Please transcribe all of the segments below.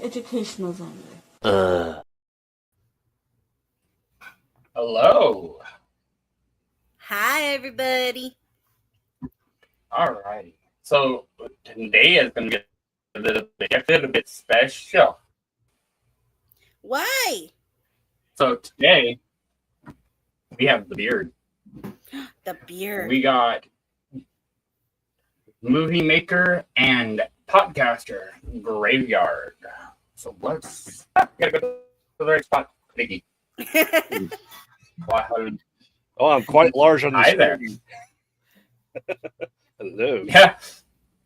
Educational zone. Hello. Hi, everybody. Alrighty. So today is going to be a bit special. Why? So today we have the beard. The beard. We got movie maker and podcaster Graveyard. So let's get to the right spot, Vicky. Oh, I'm quite large on the Hi there. Hello. Yeah.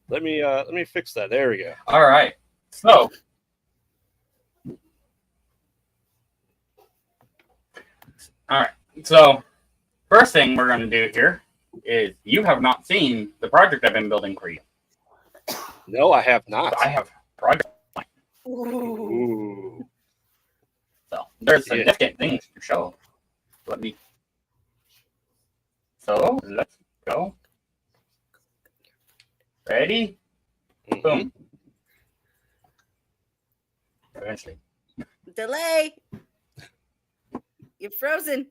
Let me fix that. There we go. All right. So So first thing we're going to do here is you have not seen the project I've been building for you. No, I have not. So I have a project. Ooh. So there's significant things to show. So let's go. Ready? Mm-hmm. Boom. Eventually. Delay. You're frozen.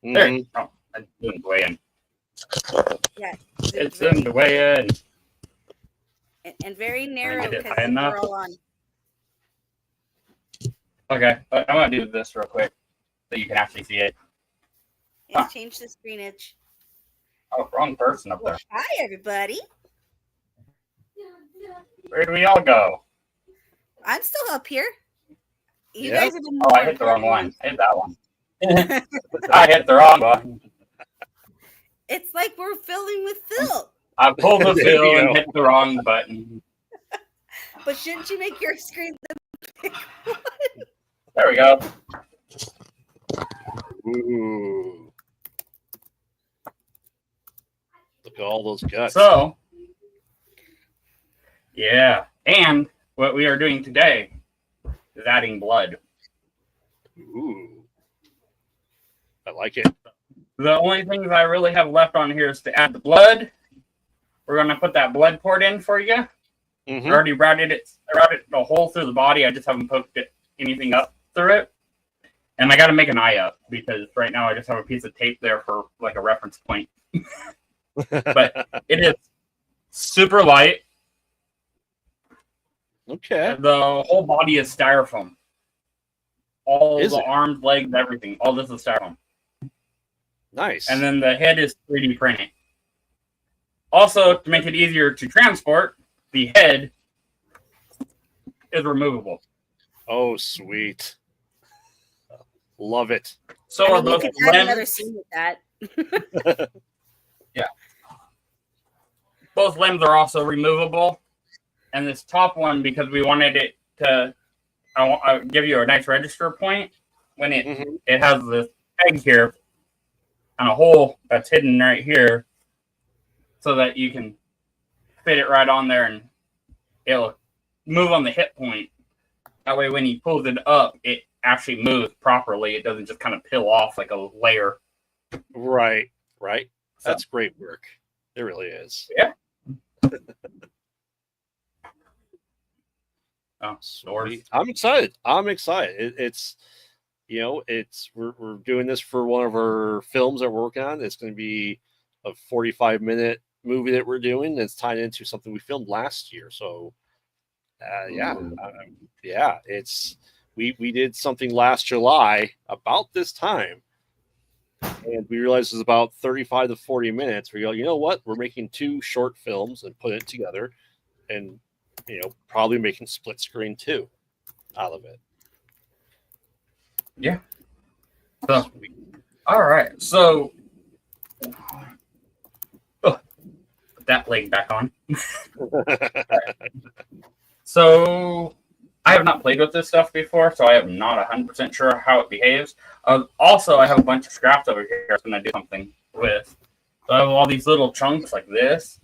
There. Mm-hmm. Oh, I'm doing the way in. Yeah. It's in the way in. And very narrow Get it because high enough. we're all on. Okay, I'm going to do this real quick so you can actually see it. Yeah, change the screenage. Oh, wrong person up there. Hi, everybody. Where do we all go? I'm still up here. You Yeah. guys have been. Oh, I hit the wrong one. I hit that one. I hit the wrong one. It's like we're filming with Phil. I pulled the There fill you and go. hit the wrong button. But shouldn't you make your screen the big one? There we go. Ooh. Look at all those guts. So, yeah. And what we are doing today is adding blood. Ooh. I like it. The only things I really have left on here is to add the blood. We're going to put that blood port in for you. Mm-hmm. I already routed it a hole through the body. I just haven't poked anything up through it. And I got to make an eye up because right now I just have a piece of tape there for like a reference point. But it is super light. Okay. The whole body is styrofoam. All Is the it? arms, legs, everything. All this is styrofoam. Nice. And then the head is 3D printed. Also, to make it easier to transport, the head is removable. Oh, sweet. Love it. So I are mean, you both could add another limbs. scene with that. Yeah. Both limbs are also removable. And this top one, because we wanted it to I'll give you a nice register point when it has this peg here and a hole that's hidden right here so that you can fit it right on there and it'll move on the hit point. That way when he pulls it up, it actually moves properly. It doesn't just kind of peel off like a layer. Right. So, That's great work. It really is. yeah. Oh, Sweet. I'm excited. It's we're doing this for one of our films that we're working on. It's going to be a 45-minute movie that we're doing. That's tied into something we filmed last year. So, it's we did something last July about this time, and we realized it was about 35 to 40 minutes. We go, you know what? We're making 2 short films and putting it together, and probably making split screen too out of it. Yeah. So, all right. So, put that leg back on. So, I have not played with this stuff before, so I am not 100% sure how it behaves. Also, I have a bunch of scraps over here I'm going to do something with. So I have all these little chunks like this.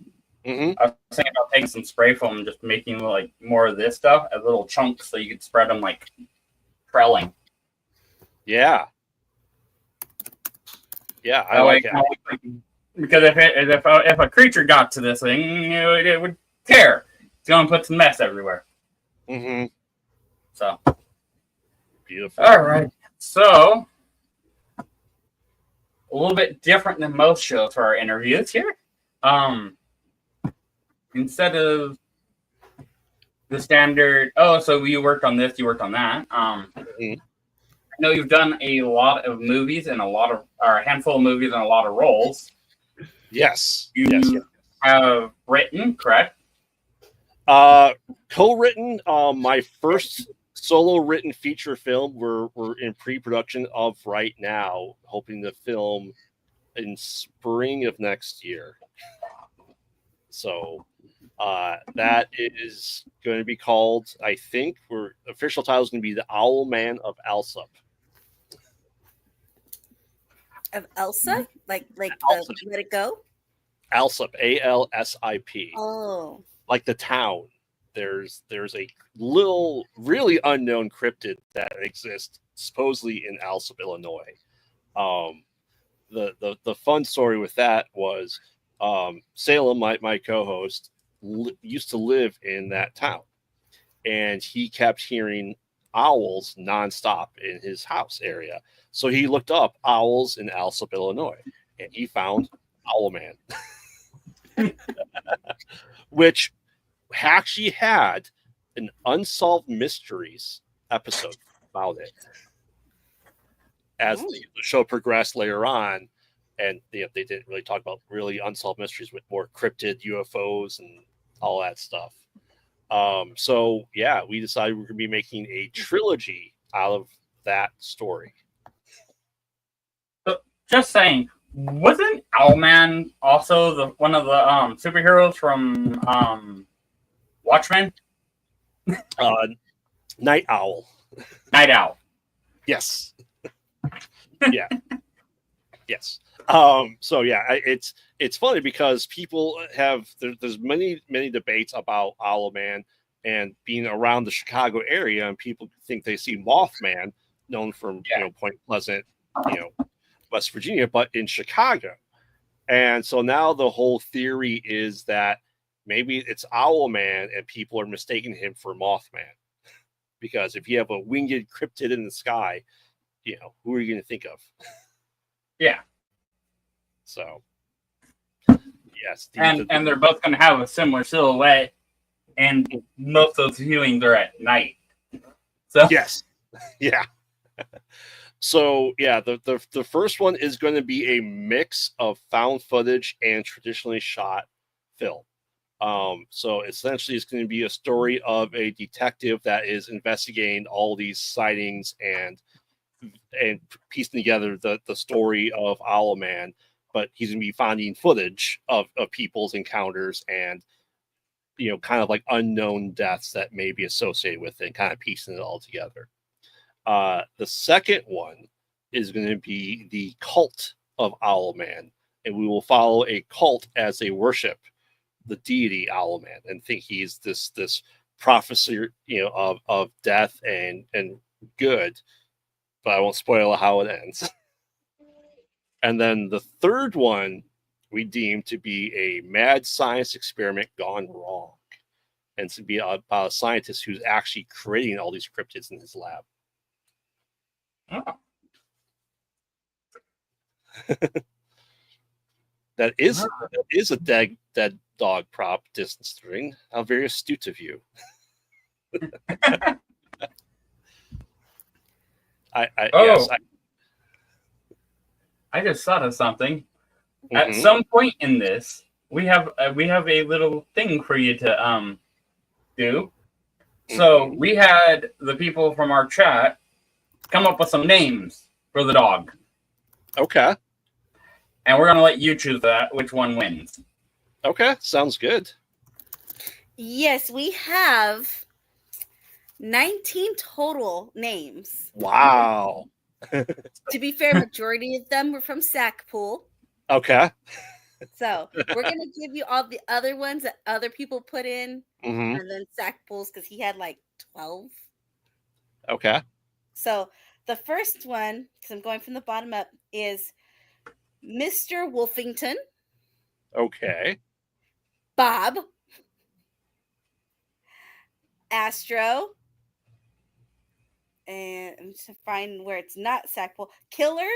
Mm-hmm. I was thinking about taking some spray foam and just making like more of this stuff as little chunks so you could spread them like trelling. Yeah. Yeah, I That way, like it. because if a creature got to this thing, it would tear. It's going to put some mess everywhere. Mm-hmm. So, Beautiful. all right. So, a little bit different than most shows for our interviews here. Instead of the standard, so you worked on this, you worked on that. Mhm. I know you've done a lot of movies and or a handful of movies and a lot of roles. Yes. You Yes. have written, correct? Co-written. My first solo written feature film. We're in pre-production of right now, hoping to film in spring of next year. So that is going to be called, I think, official title is going to be The Owl Man of Alsop. Of Elsa? Like Alsop. Let It Go? Alsop, ALSIP. Oh. Like the town. There's a little, really unknown cryptid that exists supposedly in Alsop, Illinois. The fun story with that was Salem, my co-host, used to live in that town, and he kept hearing owls nonstop in his house area. So he looked up owls in Alsop, Illinois, and he found Owl Man, which actually had an unsolved mysteries episode about it. As the show progressed later on, and they didn't really talk about really unsolved mysteries with more cryptid UFOs and all that stuff. So yeah, we decided we're going to be making a trilogy out of that story. So, just saying, wasn't Owlman also one of the superheroes from Watchmen? Night Owl. Night Owl. Yes. Yeah. Yes. So yeah, it's funny because people there's many debates about Owlman and being around the Chicago area, and people think they see Mothman, known from Point Pleasant, West Virginia, but in Chicago. And so now the whole theory is that maybe it's Owlman and people are mistaking him for Mothman. Because if you have a winged cryptid in the sky, who are you going to think of? Yeah. So, yes. And they're both going to have a similar silhouette, and most of those viewings are at night. So yes. Yeah. So, yeah, the first one is going to be a mix of found footage and traditionally shot film. So essentially it's going to be a story of a detective that is investigating all these sightings and piecing together the story of Owlman, but he's going to be finding footage of people's encounters and, kind of like unknown deaths that may be associated with it and kind of piecing it all together. The second one is going to be the cult of Owlman, and we will follow a cult as they worship the deity Owlman and think he's this prophecy, of death and good, but I won't spoil how it ends. And then the third one we deem to be a mad science experiment gone wrong, and to be about a scientist who's actually creating all these cryptids in his lab. Oh. That is a dead dog prop distance string. How very astute of you. Yes. I just thought of something. Mm-hmm. At some point in this, we have a little thing for you to do. So we had the people from our chat come up with some names for the dog. Okay. And we're gonna let you choose which one wins. Okay, sounds good. Yes, we have 19 total names. Wow. To be fair, majority of them were from Sackpool. Okay. So we're gonna give you all the other ones that other people put in, Mm-hmm. and then Sackpool's because he had like 12. Okay. So the first one, because I'm going from the bottom up, is Mr. Wolfington, Okay. Bob, Astro, and I'm just to find where it's not Sackpool, Killer,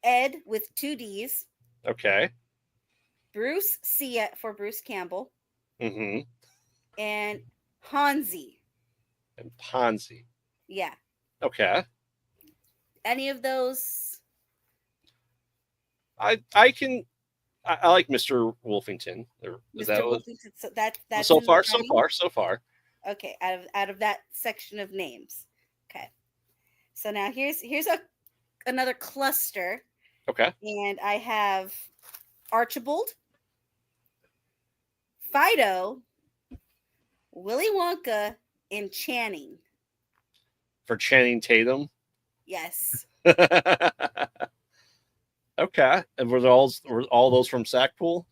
Ed with 2 D's, Okay. Bruce C for Bruce Campbell, Mm-hmm. and Hansi. And Ponzi. Yeah. Okay. Any of those? I like Mr. Wolfington. Is that Mr. Wolfington. So that's so in the far? So running? far? So far. Okay, out of that section of names. Okay. So now here's another cluster, Okay. and I have Archibald, Fido, Willy Wonka, and Channing. For Channing Tatum. Yes. Okay. And were all those from Sackpool?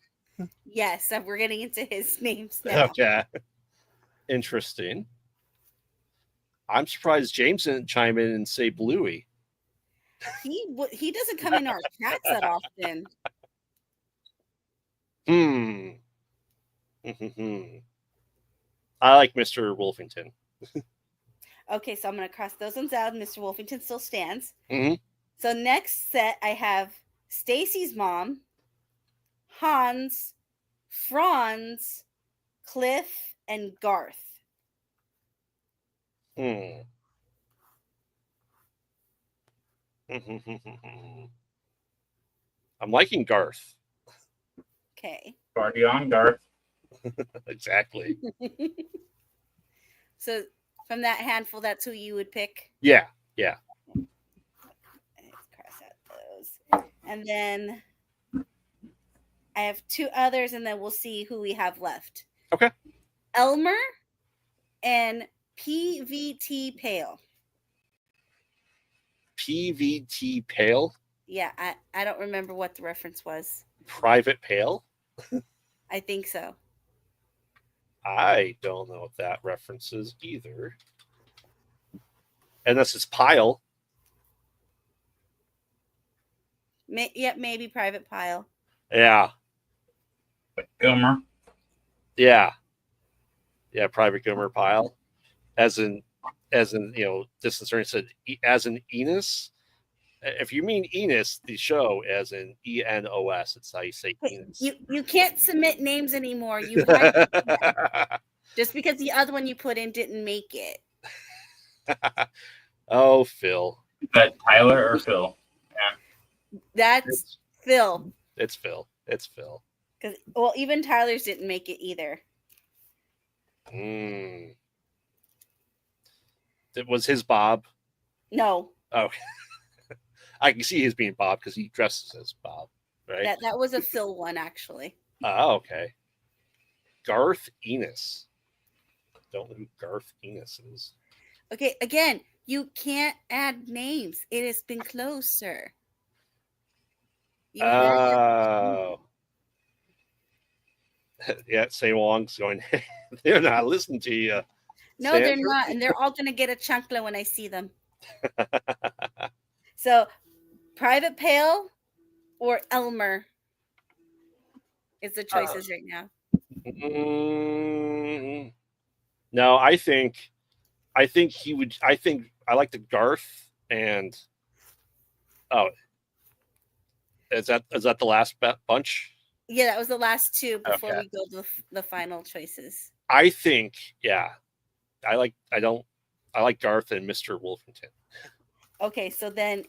Yes, so we're getting into his names now. Okay. Interesting. I'm surprised James didn't chime in and say Bluey. He doesn't come in our chats that often. I like Mr. Wolfington. Okay, so I'm going to cross those ones out. Mr. Wolfington still stands. Mm-hmm. So next set, I have Stacy's mom, Hans, Franz, Cliff, and Garth. I'm liking Garth. Okay. Party on, Garth. Exactly. So from that handful, that's who you would pick? Yeah. Yeah. Let's cross out those. And then I have 2 others, and then we'll see who we have left. Okay. Elmer and PVT Pale. PVT Pale? Yeah, I don't remember what the reference was. Private Pale? I think so. I don't know what that reference is either. Unless it's Pile. Maybe Private Pile. Yeah. Gomer. Yeah. Yeah, Private Gomer Pile. As in, distance learning said, as in Enos. If you mean Enos, the show, as in ENOS, it's how you say Enos. You can't submit names anymore. Just because the other one you put in didn't make it. Oh, Phil. Is that Tyler or Phil? Yeah. That's Phil. It's Phil. It's Phil. Because even Tyler's didn't make it either. It was his Bob. No. Oh, I can see his being Bob because he dresses as Bob, right? That was a Phil one, actually. Oh, okay. Garth Enos. Don't know who Garth Enos is. Okay, again, you can't add names. It has been closed, sir. Oh. Yeah, Say Wong's going, they're not listening to you. No, Sandra? they're not. And they're all going to get a chancla when I see them. So, Private Pale or Elmer is the choices right now. No, I think he would. I think I like the Garth and is that the last bunch? Yeah, that was the last 2 before Okay. we go to the final choices. I think, yeah, I like Garth and Mr. Wolfington. Okay, so then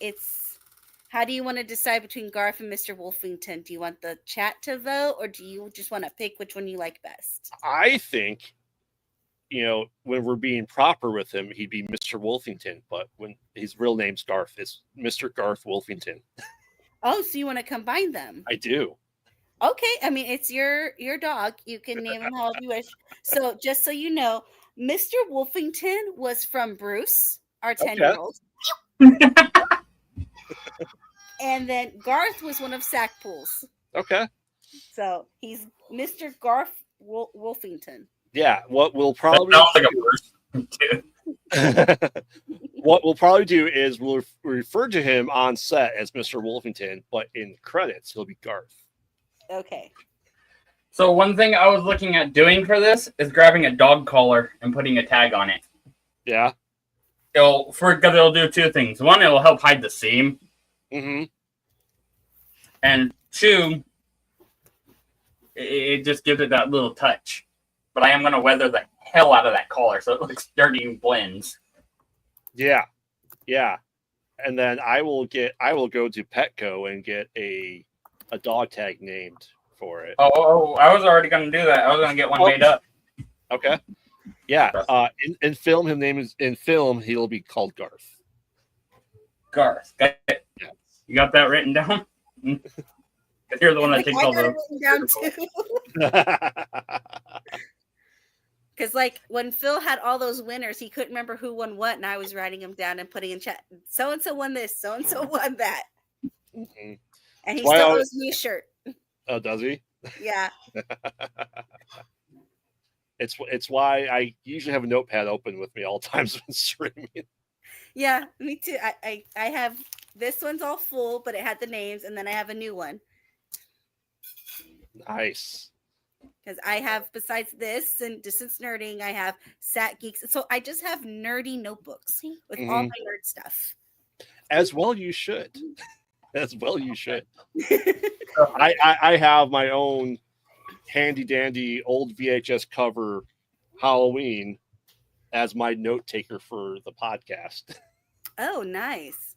how do you want to decide between Garth and Mr. Wolfington? Do you want the chat to vote, or do you just want to pick which one you like best? I think, when we're being proper with him, he'd be Mr. Wolfington, but when his real name's Garth, it's Mr. Garth Wolfington. Oh, so you want to combine them? I do. Okay, I mean, it's your dog. You can name him however you wish. So just so you know, Mr. Wolfington was from Bruce, our 10-year-old. And then Garth was one of Sackpool's. Okay. So he's Mr. Garth Wolfington. Yeah. What we'll That probably sounds like a person, too. what we'll probably do is we'll refer to him on set as Mr. Wolfington, but in credits he'll be Garth. Okay. So one thing I was looking at doing for this is grabbing a dog collar and putting a tag on it. Yeah. Because it'll do two things. One, it'll help hide the seam. Mm-hmm. And two, it just gives it that little touch. But I am going to weather the hell out of that collar so it looks dirty and blends. Yeah. Yeah. And then I will go to Petco and get a dog tag named for it. Oh, I was already going to do that. I was going to get one made up. Okay. Yeah. In film, he'll be called Garth. Garth. Got it? Yeah. You got that written down? Because you're the one that takes all I got the... it written down too. Because like when Phil had all those winners, he couldn't remember who won what, and I was writing them down and putting in chat. So and so won this. So and so won that. Mm-hmm. And he still owes me a shirt. Oh, does he? Yeah. It's why I usually have a notepad open with me all times when streaming. Yeah, me too. I have this one's all full, but it had the names, and then I have a new one. Nice. Because I have, besides this and Distance Nerding, I have Sat Geeks. So I just have nerdy notebooks with all my nerd stuff. As well you should. As well you should. I have my own handy dandy old VHS cover Halloween as my note taker for the podcast. Oh, nice.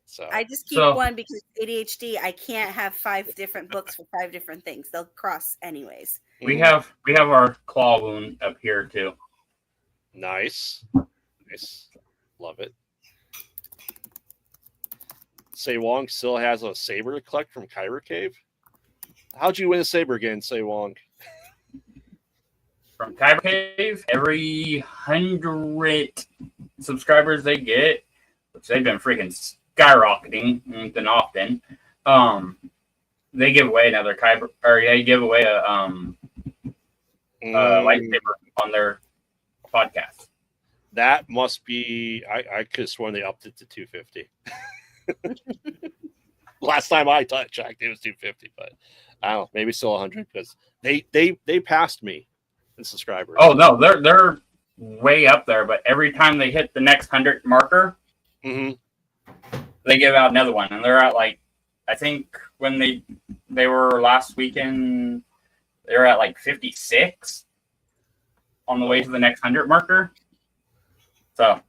So I just keep one because ADHD. I can't have 5 different books for 5 different things. They'll cross anyways. We have our claw wound up here too. Nice. Love it. Say Wong still has a saber to collect from Kyber Cave. How'd you win a saber again, Say Wong? From Kyber Cave, every 100 subscribers they get, which they've been freaking skyrocketing than often, they give away another Kyber, or they give away a lightsaber on their podcast. That must be. I could have sworn they upped it to 250. Last time I checked, it was 250, but I don't know, maybe still 100 because they passed me in subscribers. Oh no, they're way up there, but every time they hit the next 100 marker, they give out another one, and they're at like, I think when they were last weekend, they were at like 56 on the way to the next 100 marker. So,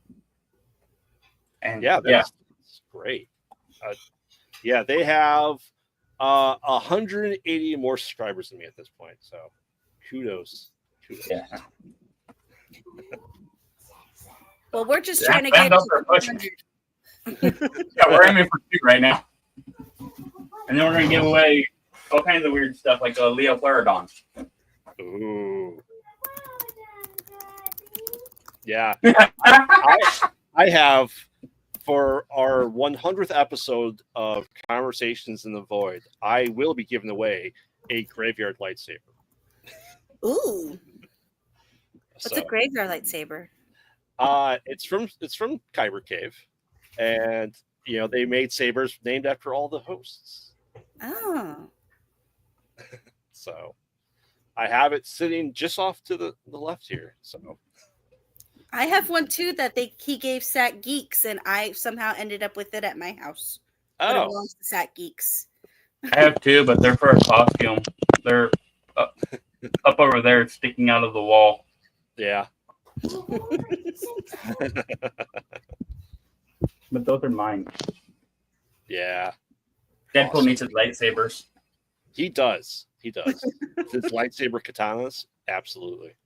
and that's great. Yeah, they have 180 more subscribers than me at this point. So, kudos. Yeah. Well, we're just trying to get. Yeah, we're aiming for 2 right now, and then we're gonna give away all kinds of weird stuff like a Leo Pleurodon. Ooh. Yeah. I have, for our 100th episode of Conversations in the Void, I will be giving away a graveyard lightsaber. Ooh. What's a graveyard lightsaber? It's from Kyber Cave, and they made sabers named after all the hosts. Oh. So I have it sitting just off to the left here. So I have one too that he gave Sat Geeks, and I somehow ended up with it at my house. But it belongs to Sat Geeks. I have 2, but they're for a costume. They're up over there, sticking out of the wall. Yeah. But those are mine. Yeah. Deadpool awesome. Needs his lightsabers. He does. His lightsaber katanas, absolutely.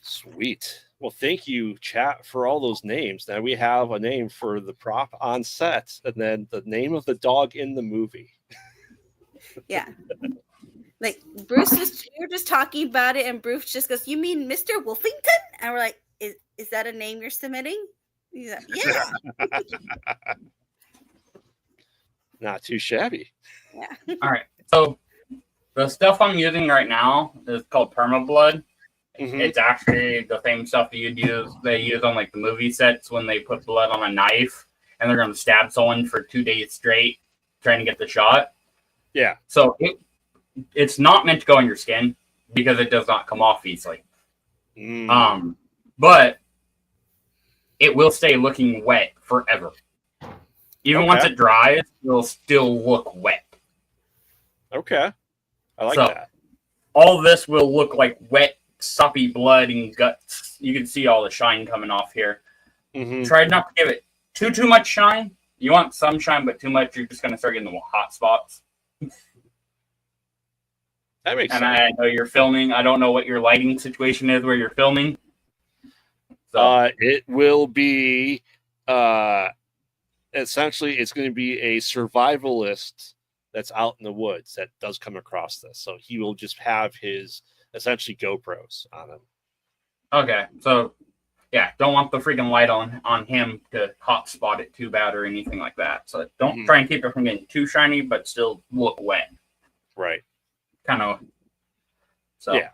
Sweet. Well, thank you, chat, for all those names. Now we have a name for the prop on set, and then the name of the dog in the movie. Yeah. Like Bruce we were just talking about it, and Bruce just goes, "You mean Mr. Wolfington?" And we're like, "Is that a name you're submitting?" Yeah. Not too shabby. Yeah. All right. So the stuff I'm using right now is called PermaBlood. Mhm. It's actually the same stuff they use on like the movie sets when they put blood on a knife and they're going to stab someone for 2 days straight trying to get the shot. Yeah. So it's not meant to go on your skin because it does not come off easily. But it will stay looking wet forever. Even once it dries, it'll still look wet. Okay. I like So, that. All this will look like wet, soppy blood and guts. You can see all the shine coming off here. Mhm. Try not to give it too much shine. You want some shine, but too much, you're just going to start getting the hot spots. That makes sense. I know you're filming. I don't know what your lighting situation is where you're filming. So. It will be essentially it's going to be a survivalist that's out in the woods that does come across this. So he will just have his essentially GoPros on him. Okay, so yeah, don't want the freaking light on him to hot spot it too bad or anything like that. So don't try and keep it from getting too shiny, but still look wet. Right. Kind of. So yeah.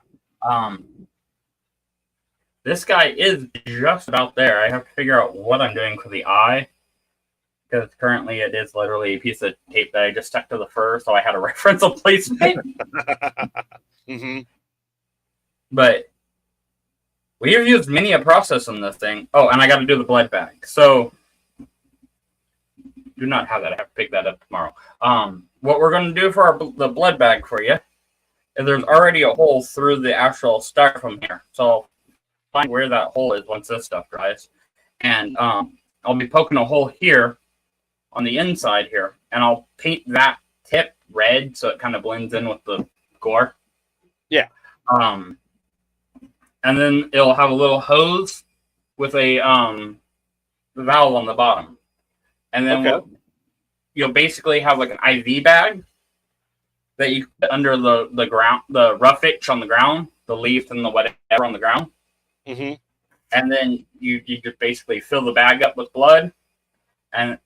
This guy is just about there. I have to figure out what I'm doing for the eye. Because currently it is literally a piece of tape that I just stuck to the fur, so I had a referential placement. But we have used many a process on this thing. Oh, and I got to do the blood bag. So do not have that. I have to pick that up tomorrow. What we're going to do for the blood bag for you is there's already a hole through the actual styrofoam here. So find where that hole is once this stuff dries. And I'll be poking a hole here on the inside here, and I'll paint that tip red so it kind of blends in with the gore. Yeah. And then it'll have a little hose with a valve on the bottom. And then you'll basically have like an IV bag that you put under the ground, the roughage on the ground, the leaf and the whatever on the ground. Mm-hmm. And then you just basically fill the bag up with blood and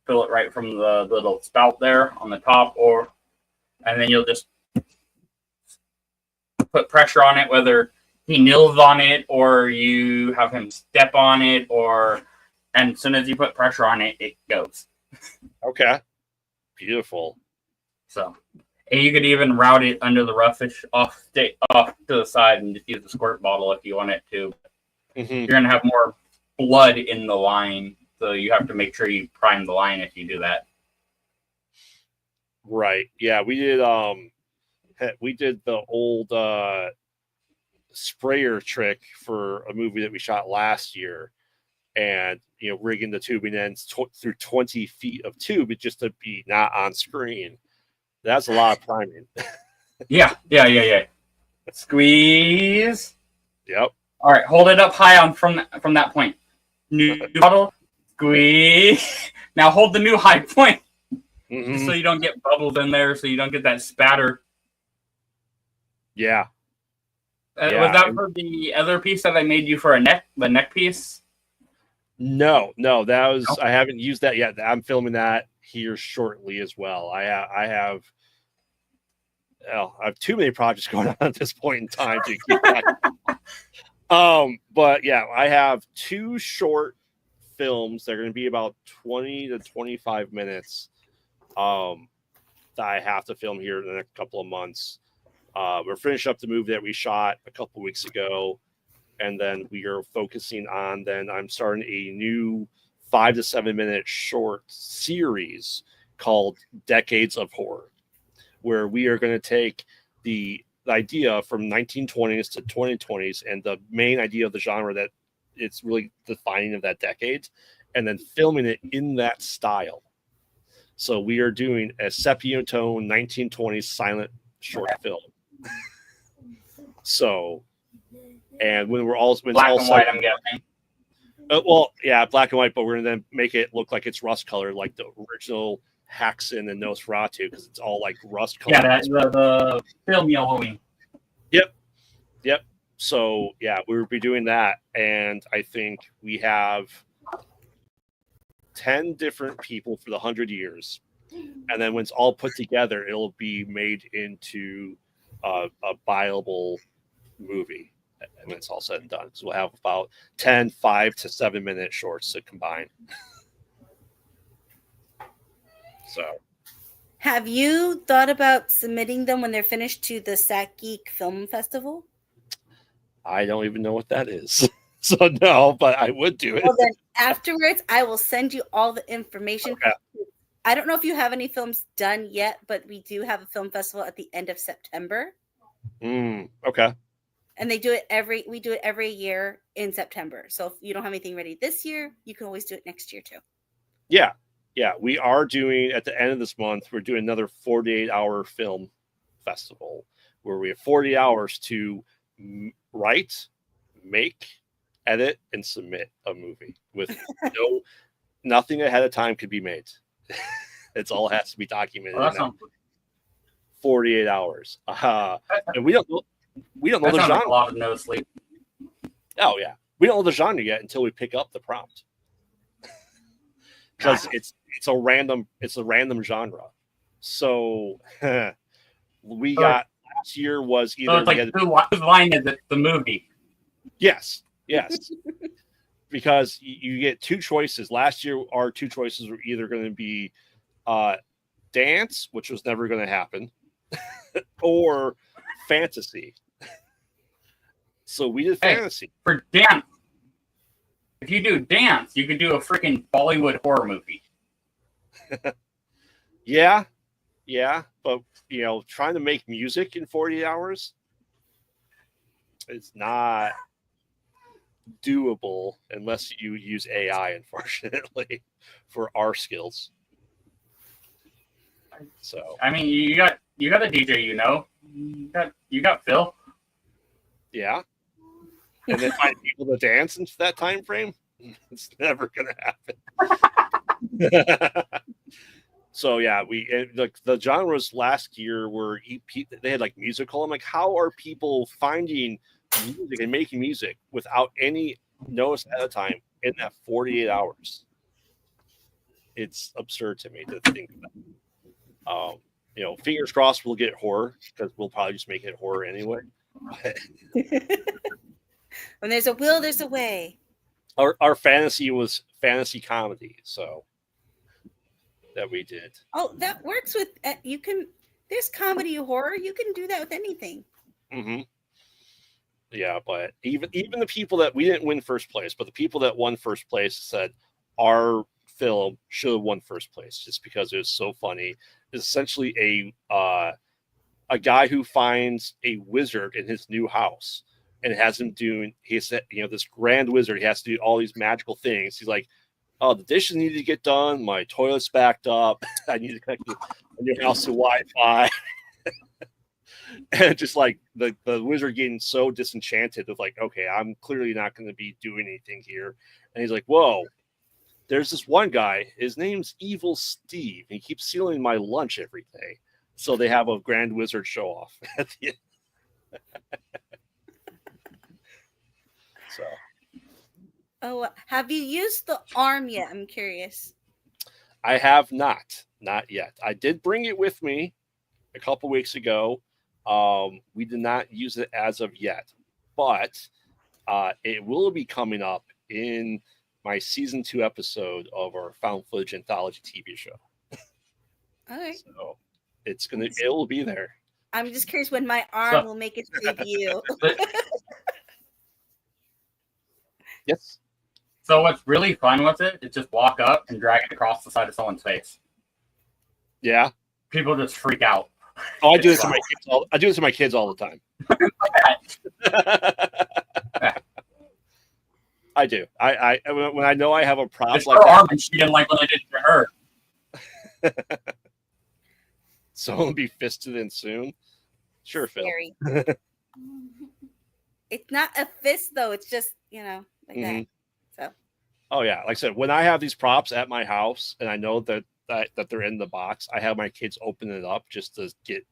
fill it right from the little spout there on the top, and then you'll just put pressure on it, whether he kneels on it or you have him step on it, and as soon as you put pressure on it, it goes. Okay. Beautiful. So, and you could even route it under the roughage off to the side and just use the squirt bottle if you want it to. Mm-hmm. You're going to have more blood in the line, so you have to make sure you prime the line if you do that. Right. Yeah, we did the old sprayer trick for a movie that we shot last year, and rigging the tubing ends through 20 feet of tube just to be not on screen. That's a lot of priming. Yeah. Squeeze. Yep. All right, hold it up high on from that point. New bottle. Squeeze. Now hold the new high point, so you don't get bubbles in there, so you don't get that spatter. Yeah. Was that for the other piece that I made you for the neck piece? No, that was I haven't used that yet. I'm filming that here shortly as well. I have too many projects going on at this point in time to keep track. But yeah, I have 2 short films. They're going to be about 20 to 25 minutes. That I have to film here in the next couple of months. We're finishing up the movie that we shot a couple weeks ago, and then we are focusing on. Then I'm starting a new 5 to 7 minute short series called Decades of Horror, where we are going to take the idea from 1920s to 2020s and the main idea of the genre that it's really defining of that decade, and then filming it in that style. So we are doing a sepia tone 1920s silent short film. So, and when black and white, I'm guessing. Well, yeah, black and white, but we're gonna then make it look like it's rust colored, like the original Haxan and Nosferatu, because it's all like rust color. Yeah, the film yellowing. Yep. So yeah, we will be doing that, and I think we have 10 different people for the 100 years. And then when it's all put together, it'll be made into a viable movie when it's all said and done. So we'll have about 10 5 to 7 minute shorts to combine. So, have you thought about submitting them when they're finished to the Sac Geek Film Festival? I don't even know what that is. So no, but I would do it. Well, then afterwards, I will send you all the information. Okay. I don't know if you have any films done yet, but we do have a film festival at the end of September. Okay. And we do it every year in September. So if you don't have anything ready this year, you can always do it next year too. Yeah. Yeah. We are doing, at the end of this month, we're doing another 48-hour film festival where we have 40 hours to write, make, edit, and submit a movie with nothing ahead of time could be made. It's all has to be documented. Well, in 48 hours. And we don't know the genre. Like a lot of no sleep. Oh yeah, we don't know the genre yet until we pick up the prompt, because it's a random genre. So we got last year was either. So it's like whose line is it? The movie. Yes. Because you get two choices. Last year, our two choices were either going to be dance, which was never going to happen, or fantasy. So we did fantasy. For dance. If you do dance, you could do a freaking Bollywood horror movie. Yeah. But, trying to make music in 40 hours, it's not doable unless you use AI, unfortunately, for our skills. So I mean, you got a DJ, you got Phil. Yeah. And then find people to dance in that time frame. It's never gonna happen. So yeah, the genres last year were they had like musical. I'm like, how are people finding music and making music without any notice at a time in that 48 hours? It's absurd to me to think of that. Fingers crossed we'll get horror, because we'll probably just make it horror anyway. When there's a will, there's a way. Our fantasy was fantasy comedy, so that we did. Oh, that works with there's comedy horror. You can do that with anything. Mm-hmm. Yeah, but even the people that we didn't win first place, but the people that won first place said our film should have won first place just because it was so funny. It's essentially a guy who finds a wizard in his new house and has him doing, this grand wizard. He has to do all these magical things. He's like, oh, the dishes need to get done. My toilet's backed up. I need to connect a new house to Wi-Fi. And just like the wizard getting so disenchanted with like, okay, I'm clearly not going to be doing anything here. And he's like, whoa, there's this one guy. His name's Evil Steve. And he keeps stealing my lunch every day. So they have a grand wizard show off at the end. So. Oh, have you used the arm yet? I'm curious. I have not yet. I did bring it with me a couple weeks ago. We did not use it as of yet, but it will be coming up in my season 2 episode of our found footage anthology TV show. All right. So it will be there. I'm just curious when my arm will make its debut. Yes. So what's really fun with it is just walk up and drag it across the side of someone's face. Yeah. People just freak out. Oh, I do this to my kids. I do this to my kids all the time. I do. I when I know I have a prop it's like her that. arm, and she didn't like what I did to her. So it'll be fisted in soon. Sure, Phil. It's not a fist though. It's just like that. So. Oh yeah, like I said, when I have these props at my house and I know that they're in the box, I have my kids open it up just to get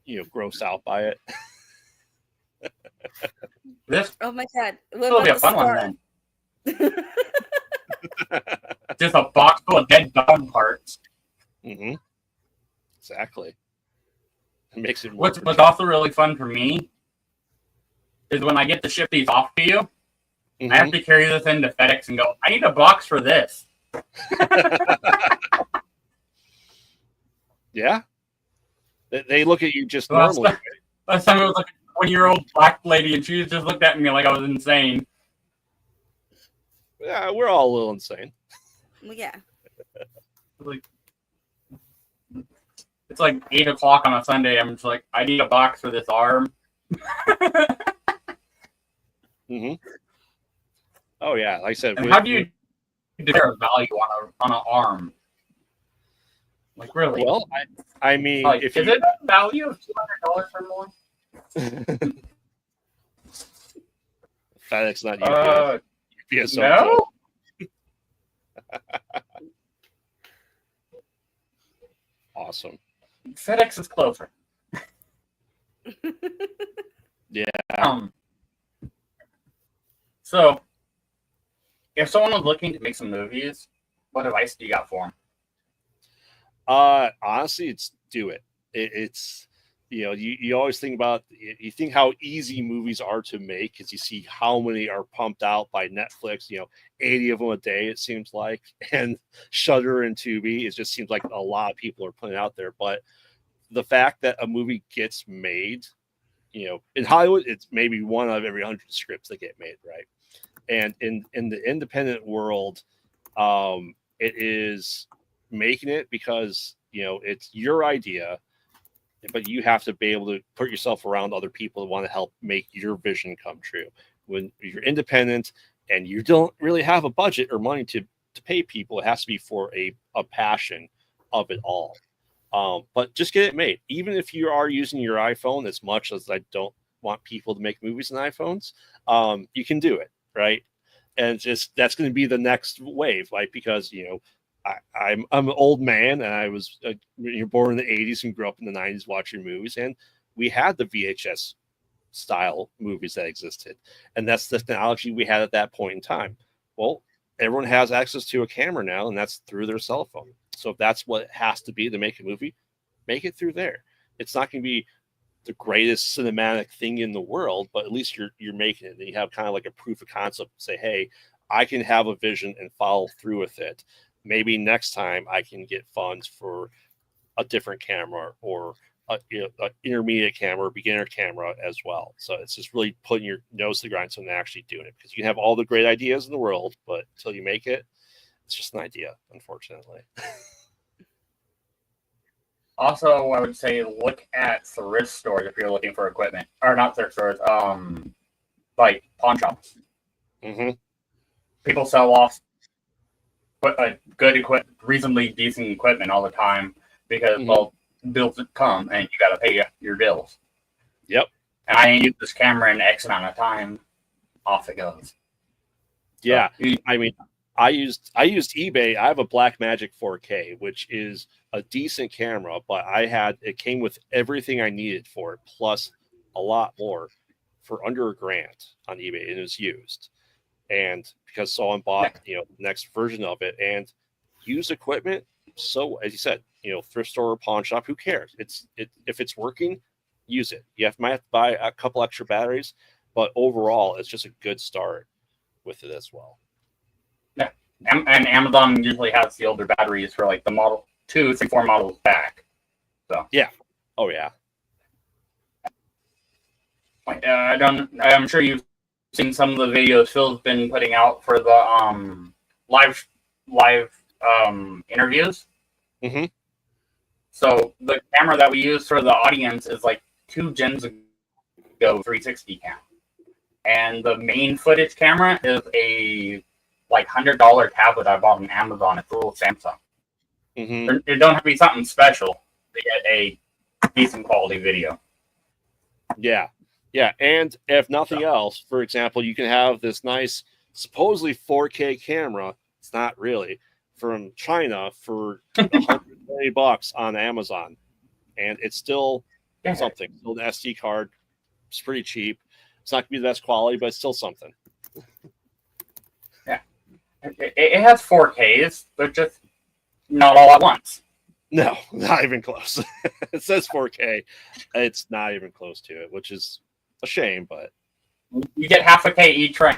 grossed out by it. This oh my god! will be a fun one then. just a box full of dead dog parts. Mm-hmm. Exactly. It makes it. What's also really fun for me is when I get to ship these off to you, I have to carry this into FedEx and go, I need a box for this. Yeah. They look at you just normally. Last time it was like a 20-year-old black lady, and she just looked at me like I was insane. Yeah, we're all a little insane. Well, yeah. It's like 8 o'clock on a Sunday. I'm just like, I need a box for this arm. Mm-hmm. Oh yeah, like I said. And how do you declare a value on an arm? Like really? Well, I mean, like, if is it a value of $200 or more? FedEx, not UPS. UPS. No. Awesome. FedEx is closer. Yeah. So, if someone was looking to make some movies, what advice do you got for them? Honestly, it's do it. It's you always think about you think how easy movies are to make because you see how many are pumped out by Netflix. 80 of them a day it seems like, and Shudder and Tubi. It just seems like a lot of people are putting it out there. But the fact that a movie gets made, in Hollywood, it's maybe one out of every 100 scripts that get made, right? And in the independent world, it is making it because it's your idea, but you have to be able to put yourself around other people that want to help make your vision come true. When you're independent and you don't really have a budget or money to pay people, it has to be for a passion of it all. But just get it made. Even if you are using your iPhone, as much as I don't want people to make movies on iPhones, you can do it, right? And that's going to be the next wave, right? Because I'm an old man, and I was born in the 80s and grew up in the 90s watching movies, and we had the VHS style movies that existed, and that's the technology we had at that point in time. Well, everyone has access to a camera now, and that's through their cell phone. So if that's what it has to be to make a movie, make it through there. It's not going to be the greatest cinematic thing in the world, but at least you're making it, and you have kind of like a proof of concept. Say, hey, I can have a vision and follow through with it. Maybe next time I can get funds for a different camera or an intermediate camera or beginner camera as well. So it's just really putting your nose to the grindstone and actually doing it, because you can have all the great ideas in the world, but until you make it, it's just an idea, unfortunately. Also, I would say look at thrift stores if you're looking for equipment, or not thrift stores, like pawn shops. Mm-hmm. People sell off good equipment, reasonably decent equipment all the time because bills come and you got to pay your bills. Yep. And I ain't used this camera in X amount of time. Off it goes. Yeah, so, I mean, I used eBay. I have a Blackmagic 4K, which is a decent camera, but it came with everything I needed for it, plus a lot more for under $1,000 on eBay, and it was used. And because someone bought, the next version of it, and used equipment. So as you said, thrift store or pawn shop, who cares? If it's working, use it. Might have to buy a couple extra batteries, but overall, it's just a good start with it as well. Yeah, and Amazon usually has the older batteries for like the Model 2, 3, 4 models back. So yeah, oh yeah. I'm sure you've seen some of the videos Phil's been putting out for the live interviews. Mm-hmm. So the camera that we use for the audience is like 2 gens ago 360 cam, and the main footage camera is a like $100 tablet I bought on Amazon. It's a little Samsung. Mm-hmm. It don't have to be something special to get a decent quality video. Yeah. Yeah, and if nothing else, for example, you can have this nice, supposedly 4K camera. It's not really, from China for $120 on Amazon, and it's still something. Still the SD card. It's pretty cheap. It's not gonna be the best quality, but it's still something. Yeah, It has 4Ks, but just not all at once. No, not even close. It says 4K. It's not even close to it, which is a shame, but You get half a K each frame.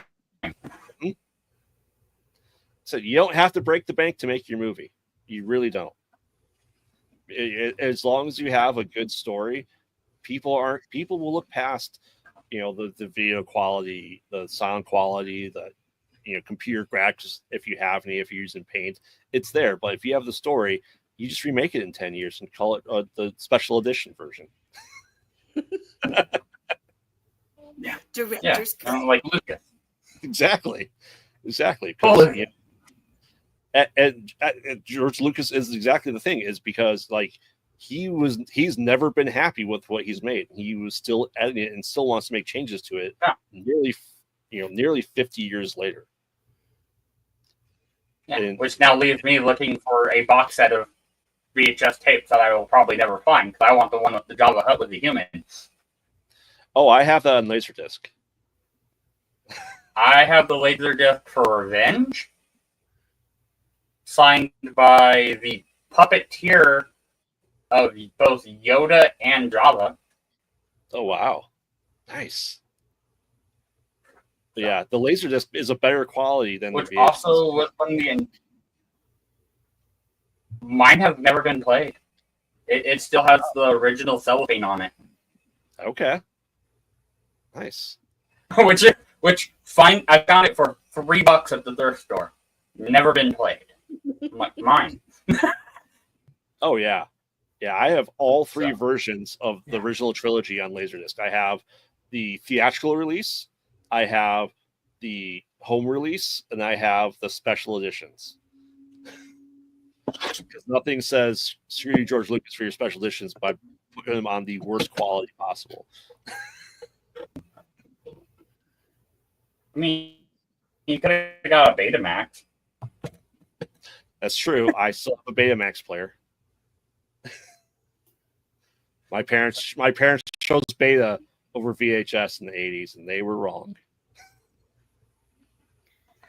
so you don't have to break the bank to make your movie. You really don't. As long as you have a good story, people will look past, the video quality, the sound quality, the computer graphics, if you have any, if you're using Paint, it's there. But if you have the story, you just remake it in 10 years and call it the special edition version. Yeah, Director's cut. like Lucas. Exactly. Oh, And George Lucas is exactly the thing, is because he's never been happy with what he's made. He was still editing it and still wants to make changes to it. Yeah. Nearly 50 years later. Yeah, which now leaves me looking for a box set of VHS tapes that I will probably never find, because I want the one with the Java Hut with the humans. Oh, I have that on Laserdisc. I have the Laserdisc for Revenge, signed by the puppeteer of both Yoda and Java. Oh, wow. Nice. But yeah, the Laserdisc is a better quality than Which the VHS. also was from the end. Mine has never been played. It still has the original cellophane on it. Okay. Nice. which fine. I found it for $3 at the thrift store. Never been played. I'm like, mine. Oh yeah. Yeah, I have all three versions of the original trilogy on Laserdisc. I have the theatrical release, I have the home release, and I have the special editions. Because nothing says screw you, George Lucas, for your special editions by putting them on the worst quality possible. I mean, you could have got a Betamax. That's true. I still have a Betamax player. My parents chose Beta over VHS in the 80s, and they were wrong.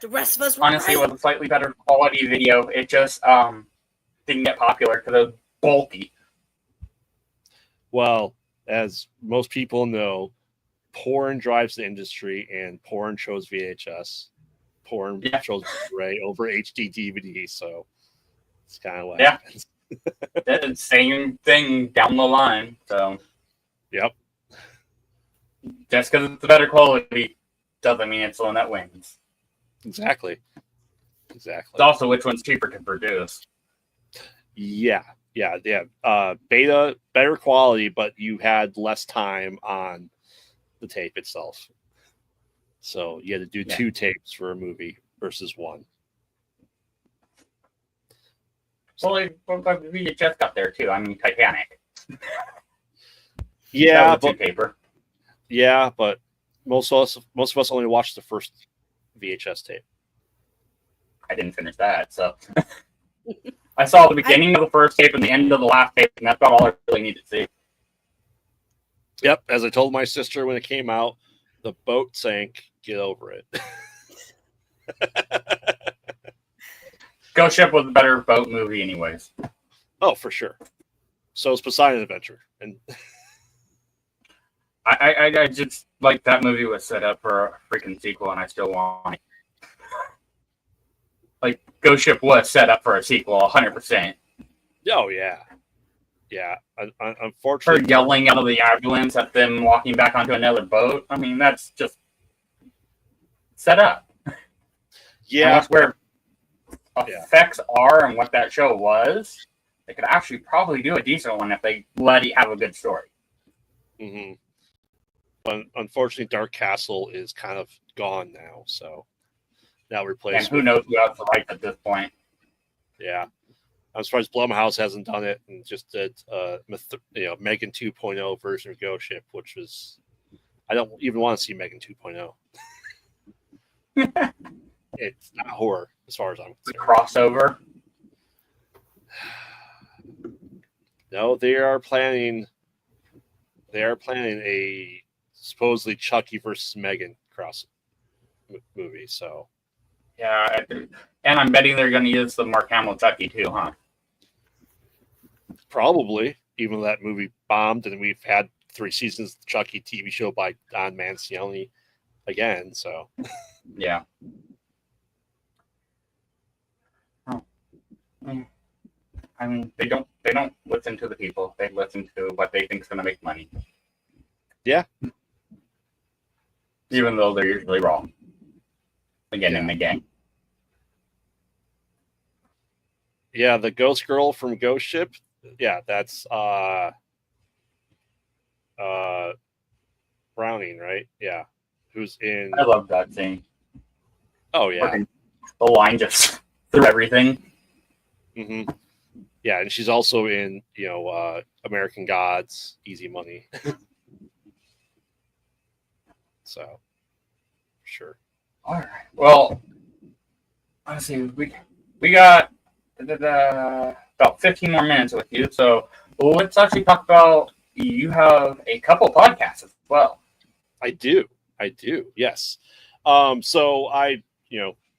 The rest of us were Honestly, right. it was a slightly better quality video. It just didn't get popular because it was bulky. Well, as most people know, porn drives the industry, and porn chose VHS. Porn chose Blu-ray over HD DVD, so it's kind of what happens. The same thing down the line. So, yep. Just because it's a better quality doesn't mean it's the one that wins. Exactly. It's also which one's cheaper to produce. Yeah. Beta, better quality, but you had less time on the tape itself. So you had to do 2 tapes for a movie versus 1. Well, VHS got there too. I mean, Titanic. Yeah, but paper. Yeah, but most of us only watched the first VHS tape. I didn't finish that, so I saw the beginning of the first tape and the end of the last tape, and that's about all I really needed to see. Yep, as I told my sister when it came out, the boat sank. Get over it. Ghost Ship was a better boat movie, anyways. Oh, for sure. So is Poseidon Adventure, and I just like that movie was set up for a freaking sequel, and I still want it. Like Ghost Ship was set up for a sequel, 100%. Oh yeah. Unfortunately, her yelling out of the ambulance at them walking back onto another boat. I mean, that's just set up. Yeah, and that's where effects are and what that show was. They could actually probably do a decent one if they let it have a good story. Mm-hmm. But unfortunately, Dark Castle is kind of gone now, so now replaced. And who knows who has the rights at this point? Yeah, I'm surprised Blumhouse hasn't done it and just did, Megan 2.0 version of Ghost Ship, which was I don't even want to see Megan 2.0. It's not horror as far as I'm concerned. The crossover. No, they are planning a supposedly Chucky versus Megan cross movie. So Yeah, and I'm betting they're going to use the Mark Hamill Chucky too, huh? Probably, even though that movie bombed, and we've had 3 seasons of the Chucky TV show by Don Mancioni again. So, Yeah. Oh. I mean, they don't listen to the people. They listen to what they think is going to make money. Yeah. Even though they're usually wrong. Again and again. Yeah, the ghost girl from Ghost Ship. Yeah, that's Browning, right? Yeah. Who's in I love that scene. Oh yeah. The line just through everything. Mm-hmm. Yeah, and she's also in, American Gods, Easy Money. So, sure. All right. Well, let's see. We got about 15 more minutes with you. So let's actually talk about, you have a couple podcasts as well. I do. Yes. So I,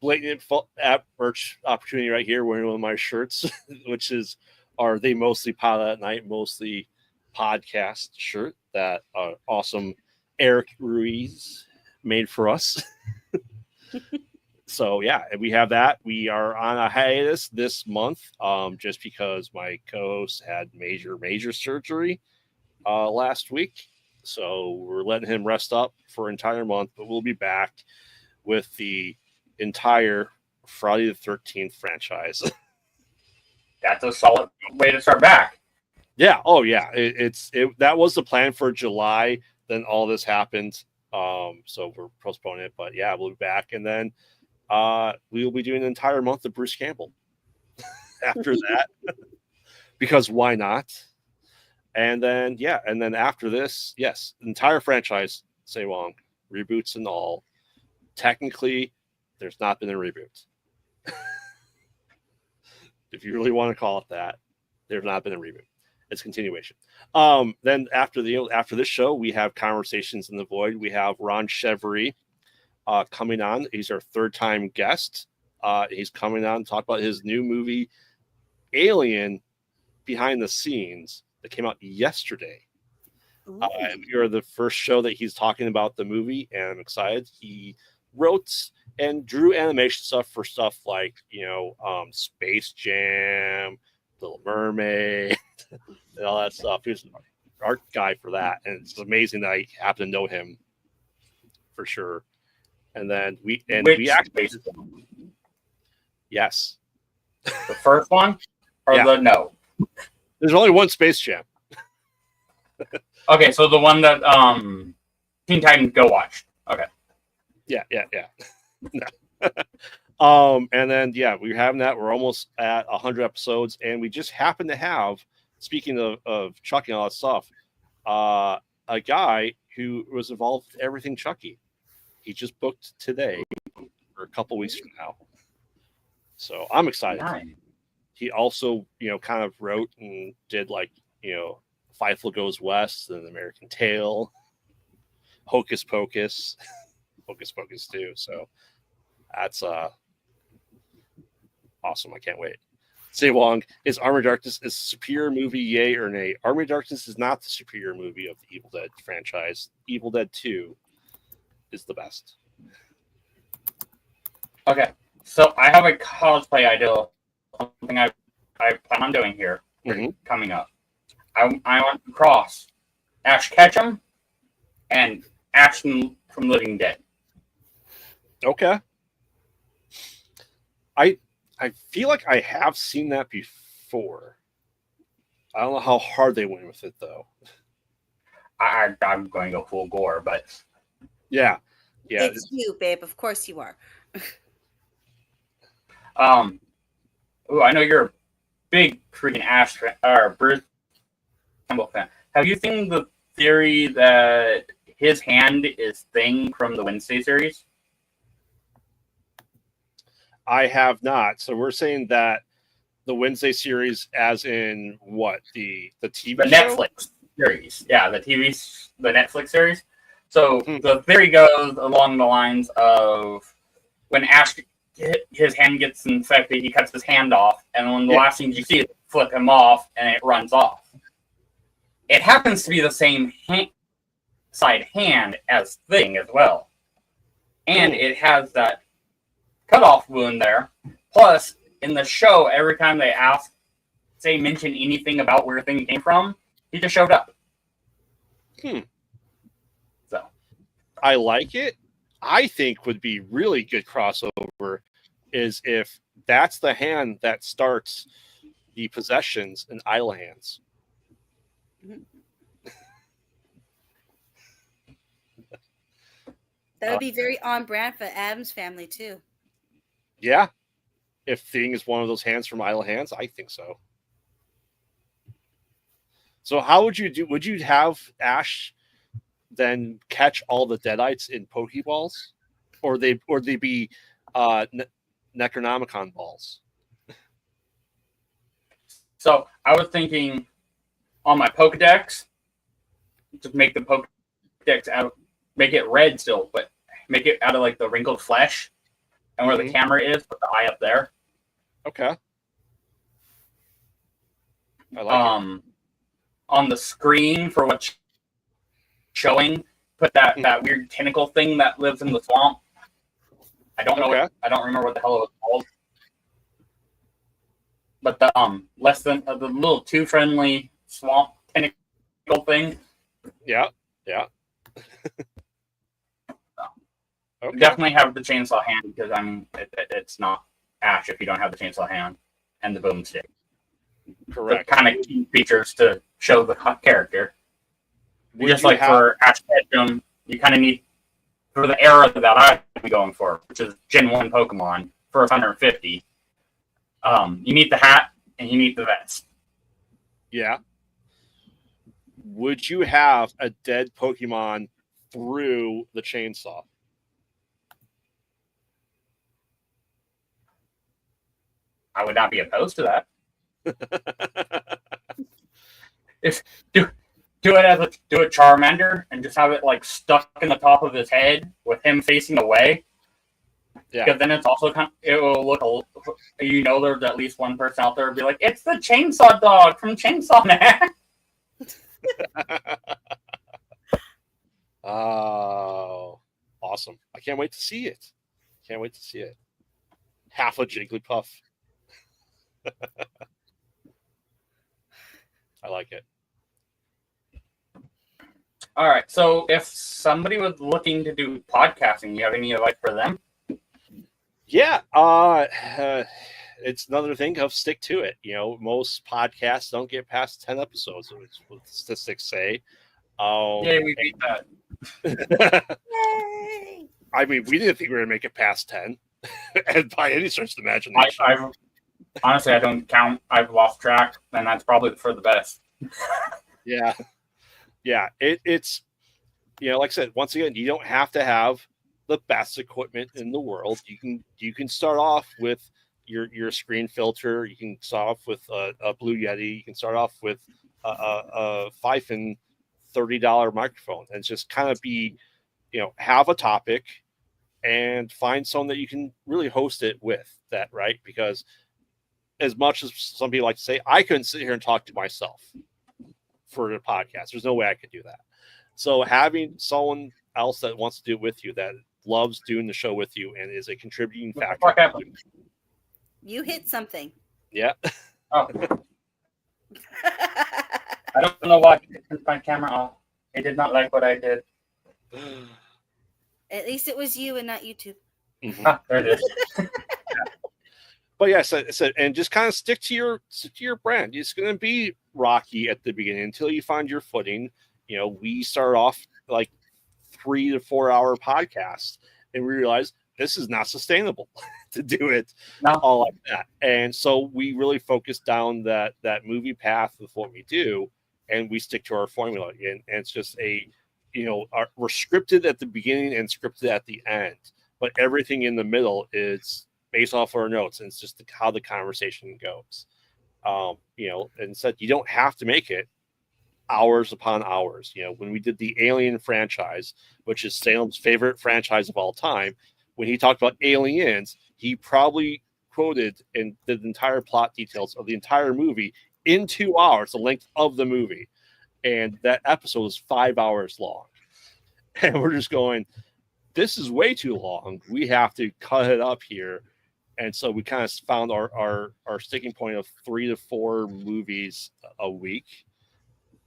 blatant app merch opportunity right here, wearing one of my shirts, which is our They Mostly Pod at Night, Mostly Podcast shirt that awesome Eric Ruiz made for us. So yeah, we have that. We are on a hiatus this month, just because my co-host had major surgery last week. So we're letting him rest up for an entire month, but we'll be back with the entire Friday the 13th franchise. That's a solid way to start back. Yeah. Oh yeah. That was the plan for July. Then all this happened. So we're postponing it, but yeah, we'll be back. And then we will be doing the entire month of Bruce Campbell after that, because why not? And then, after this, yes, the entire franchise, Say Wong, reboots and all. Technically, there's not been a reboot. If you really want to call it that, there's not been a reboot. It's continuation. Then after this show, we have Conversations in the Void. We have Ron Chevry coming on. He's our 3rd-time guest. He's coming on to talk about his new movie, Alien, behind the scenes, that came out yesterday. You're the first show that he's talking about the movie, and I'm excited. He wrote and drew animation stuff for stuff like, Space Jam, Little Mermaid, and all that stuff. He's an art guy for that, and it's amazing that I happen to know him for sure. And then we actually, yes, the first one or Yeah. no? There's only one Space Jam. Okay, so the one that Teen Titans Go watched. Okay. Yeah. And then we're having that. We're almost at 100 episodes, and we just happen to have, speaking of Chucky and all that stuff, a guy who was involved with everything Chucky. He just booked today or a couple weeks from now. So I'm excited. Nice. He also, kind of wrote and did Fievel Goes West and American Tail, Hocus Pocus, Hocus Pocus 2. So that's awesome. I can't wait. Say Wong, is Army of Darkness a superior movie, yay or nay? Army of Darkness is not the superior movie of the Evil Dead franchise. Evil Dead 2 is the best. Okay, so I have a cosplay idea, something I plan on doing here coming up. I want to cross Ash Ketchum and Ash from Living Dead. Okay. I feel like I have seen that before. I don't know how hard they went with it, though. I'm going to go full gore, but yeah. It's you, babe. Of course you are. I know you're a big freaking Ash or Bruce Campbell fan. Have you seen the theory that his hand is Thing from the Wednesday series? I have not. So we're saying that the Wednesday series, as in what, the TV The show? Netflix series. Yeah, the Netflix series. So the theory goes along the lines of when Ash his hand gets infected, he cuts his hand off, and when the last thing you see is flip him off, and it runs off. It happens to be the same side hand as Thing as well, and it has that cutoff wound there. Plus, in the show, every time they mention anything about where Thing came from, he just showed up. So, I like it. I think would be really good crossover is if that's the hand that starts the possessions in Isle Hands. That would be very on brand for Adam's family too. Yeah. If Thing is one of those hands from Isle Hands, I think so. So how would you do? Would you have Ash then catch all the Deadites in Pokeballs? Or they be Necronomicon balls? So I was thinking on my Pokedex, just make the Pokedex make it red still, but make it out of like the wrinkled flesh, and where the camera is, put the eye up there. Okay. I like it. On the screen for what's showing, put that weird tentacle thing that lives in the swamp. I don't know. I don't remember what the hell it was called. But the the little too friendly swamp tentacle thing. Yeah. Okay. Definitely have the chainsaw hand, because I mean it's not Ash if you don't have the chainsaw hand and the boomstick. Correct. The kind of key features to show the character. Just like for Ash Ketchum, you kind of need, for the era that I'd be going for, which is Gen 1 Pokemon, for 150. You need the hat and you need the vest. Yeah. Would you have a dead Pokemon through the chainsaw? I would not be opposed to that. If do it Charmander and just have it like stuck in the top of his head with him facing away. Yeah. Because then it's also it will look there's at least one person out there would be like, it's the Chainsaw Dog from Chainsaw Man. Oh, awesome! I can't wait to see it. Half a Jigglypuff. I like it. All right. So if somebody was looking to do podcasting, you have any advice for them? Yeah. It's another thing of stick to it. Most podcasts don't get past 10 episodes, which what statistics say. Yeah, we beat that. Yay! I mean, we didn't think we were going to make it past 10. And by any stretch of imagination. Honestly, I don't count. I've lost track, and that's probably for the best. Yeah. It's like I said, once again, you don't have to have the best equipment in the world. You can start off with your screen filter. You can start off with a Blue Yeti. You can start off with a $5 and $30 microphone, and just kind of be, have a topic and find someone that you can really host it with. That, right? Because as much as some people like to say, I couldn't sit here and talk to myself for a podcast. There's no way I could do that. So having someone else that wants to do it with you, that loves doing the show with you and is a contributing factor. You hit something. Yeah. Oh. I don't know why I turned my camera off. It did not like what I did. At least it was you and not YouTube. Mm-hmm. Ah, there it is. But yeah, so and just kind of stick to your brand. It's going to be rocky at the beginning until you find your footing. We start off like 3 to 4 hour podcasts, and we realized this is not sustainable to do it all like that. And so we really focus down that movie path of what we do, and we stick to our formula. And it's just we're scripted at the beginning and scripted at the end, but everything in the middle is based off our notes, and it's just how the conversation goes. And said you don't have to make it hours upon hours. When we did the Alien franchise, which is Salem's favorite franchise of all time, when he talked about aliens, he probably quoted and the entire plot details of the entire movie in 2 hours, the length of the movie. And that episode was 5 hours long. And we're just going, this is way too long. We have to cut it up here. And so we kind of found our sticking point of 3 to 4 movies a week.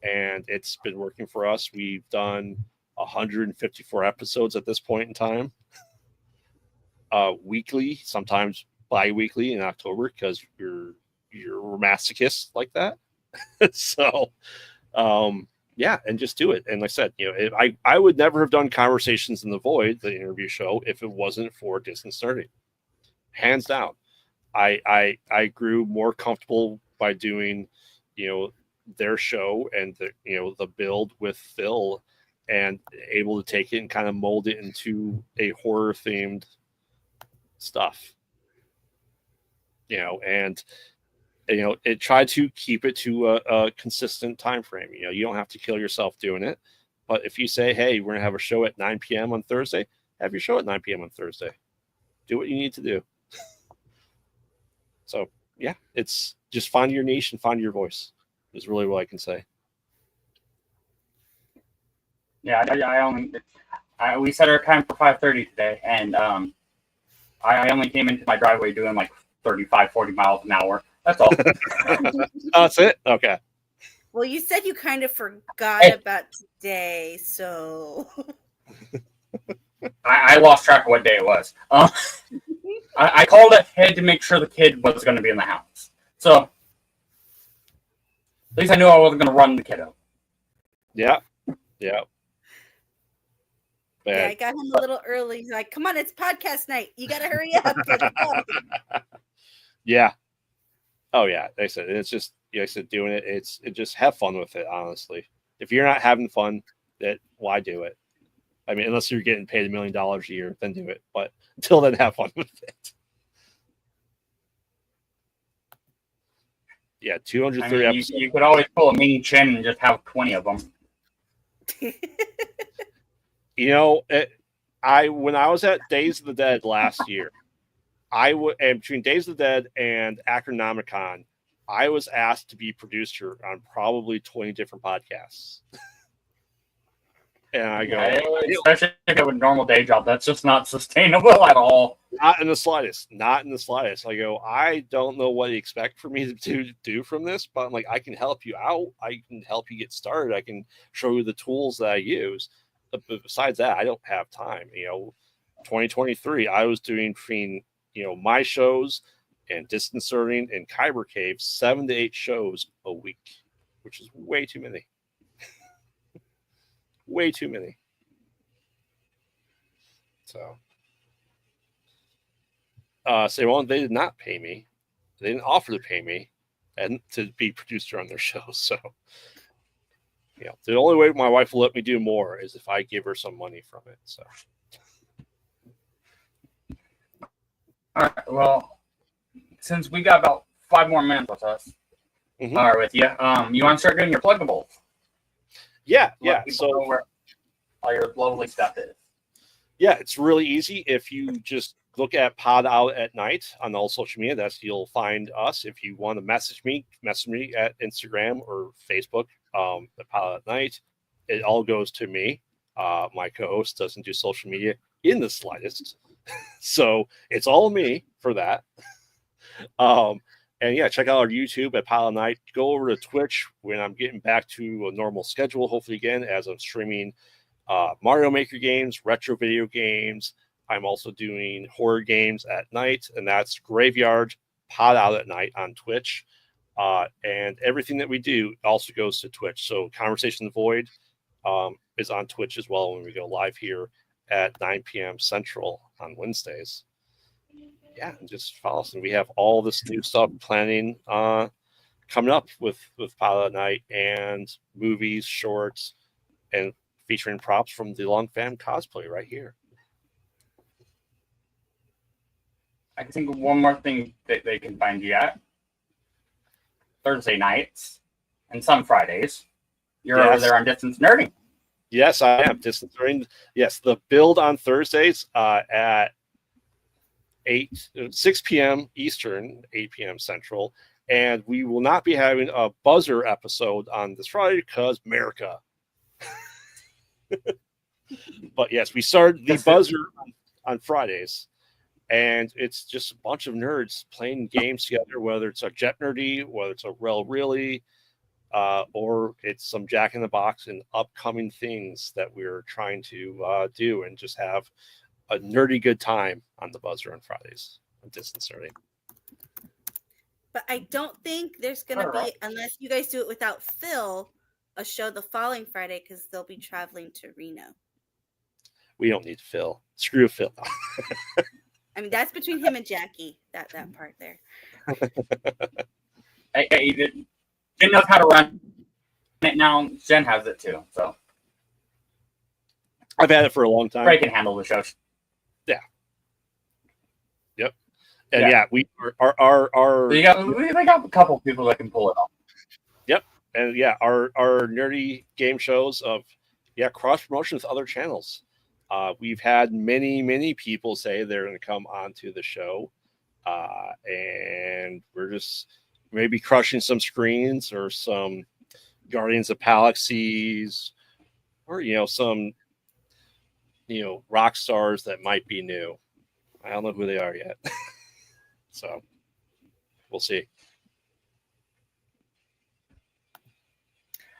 And it's been working for us. We've done 154 episodes at this point in time. Weekly, sometimes bi-weekly in October, because you're masochists like that. So yeah, and just do it. And like I said, I would never have done Conversations in the Void, the interview show, if it wasn't for Distance Learning. Hands down. I grew more comfortable by doing, their show and the build with Phil, and able to take it and kind of mold it into a horror themed stuff. And it tried to keep it to a consistent time frame. You don't have to kill yourself doing it. But if you say, hey, we're going to have a show at 9 p.m. on Thursday, have your show at 9 p.m. on Thursday. Do what you need to do. So, yeah, it's just find your niche and find your voice is really what I can say. Yeah, we set our time for 5:30 today, and I only came into my driveway doing like 35, 40 miles an hour. That's all. That's it? Okay. Well, you said you kind of forgot about today, so... I lost track of what day it was. I called ahead to make sure the kid was going to be in the house. So, at least I knew I wasn't going to run the kiddo. Yeah. Yeah, I got him a little early. He's like, come on, it's podcast night. You got to hurry up. Yeah. Oh, yeah. Like I said, it's just, doing it. It just have fun with it, honestly. If you're not having fun, why do it? I mean, unless you're getting paid $1 million a year, then do it. But until then, have fun with it. Yeah, 230 episodes. You could always pull a mean chin and just have 20 of them. When I was at Days of the Dead last year, and between Days of the Dead and Acronomicon, I was asked to be producer on probably 20 different podcasts. And I go, especially if you have a normal day job, that's just not sustainable at all. Not in the slightest. Not in the slightest. I go, I don't know what you expect for me to do from this, but I'm like, I can help you out. I can help you get started. I can show you the tools that I use. But besides that, I don't have time. 2023, I was doing between, my shows and Distance Learning and Kyber Cave, 7 to 8 shows a week, which is way too many. Way too many. So, they did not pay me. They didn't offer to pay me and to be producer on their show. So, the only way my wife will let me do more is if I give her some money from it. So, all right. Well, since we got about 5 more minutes with us, or with you, you want to start getting your pluggables? Yeah. So where all your lovely stuff is. Yeah, it's really easy. If you just look at Pod Out at Night on all social media, you'll find us. If you want to message me at Instagram or Facebook at Pod Out at Night. It all goes to me. My co-host doesn't do social media in the slightest. So it's all me for that. And yeah, check out our YouTube at Pile of Night. Go over to Twitch when I'm getting back to a normal schedule, hopefully again, as I'm streaming Mario Maker games, retro video games. I'm also doing horror games at night, and that's Graveyard Pod Out at Night on Twitch. And everything that we do also goes to Twitch. So Conversation in the Void is on Twitch as well when we go live here at 9 p.m. Central on Wednesdays. Yeah, and just follow us. And we have all this new stuff planning coming up with Pilot Night and movies, shorts, and featuring props from the Long Fan cosplay right here. I think one more thing that they can find you at Thursday nights and some Fridays. You're over there on Distance Nerding. Yes, I am. Distance Nerding. Yes, the build on Thursdays at 6 p.m. Eastern, 8 p.m. Central. And we will not be having a buzzer episode on this Friday because America. But yes, we started the buzzer on Fridays. And it's just a bunch of nerds playing games together, whether it's a Jet Nerdy, whether it's a Rel Really, or it's some Jack in the Box and upcoming things that we're trying to do and just have a nerdy good time on the buzzer on Fridays on Distance Nerdy. But I don't think there's going to be, unless you guys do it without Phil, a show the following Friday because they'll be traveling to Reno. We don't need Phil. Screw Phil. I mean, that's between him and Jackie, that part there. Jen knows how to run it now. Jen has it too. So I've had it for a long time. Ray can handle the show. Yeah. Yep. And yeah, we are we got a couple people that can pull it off. Yep. And yeah, our nerdy game shows of cross promotion with other channels. We've had many people say they're going to come onto the show, and we're just maybe crushing some screens or some Guardians of Galaxies, or some rock stars that might be new. I don't know who they are yet, so we'll see.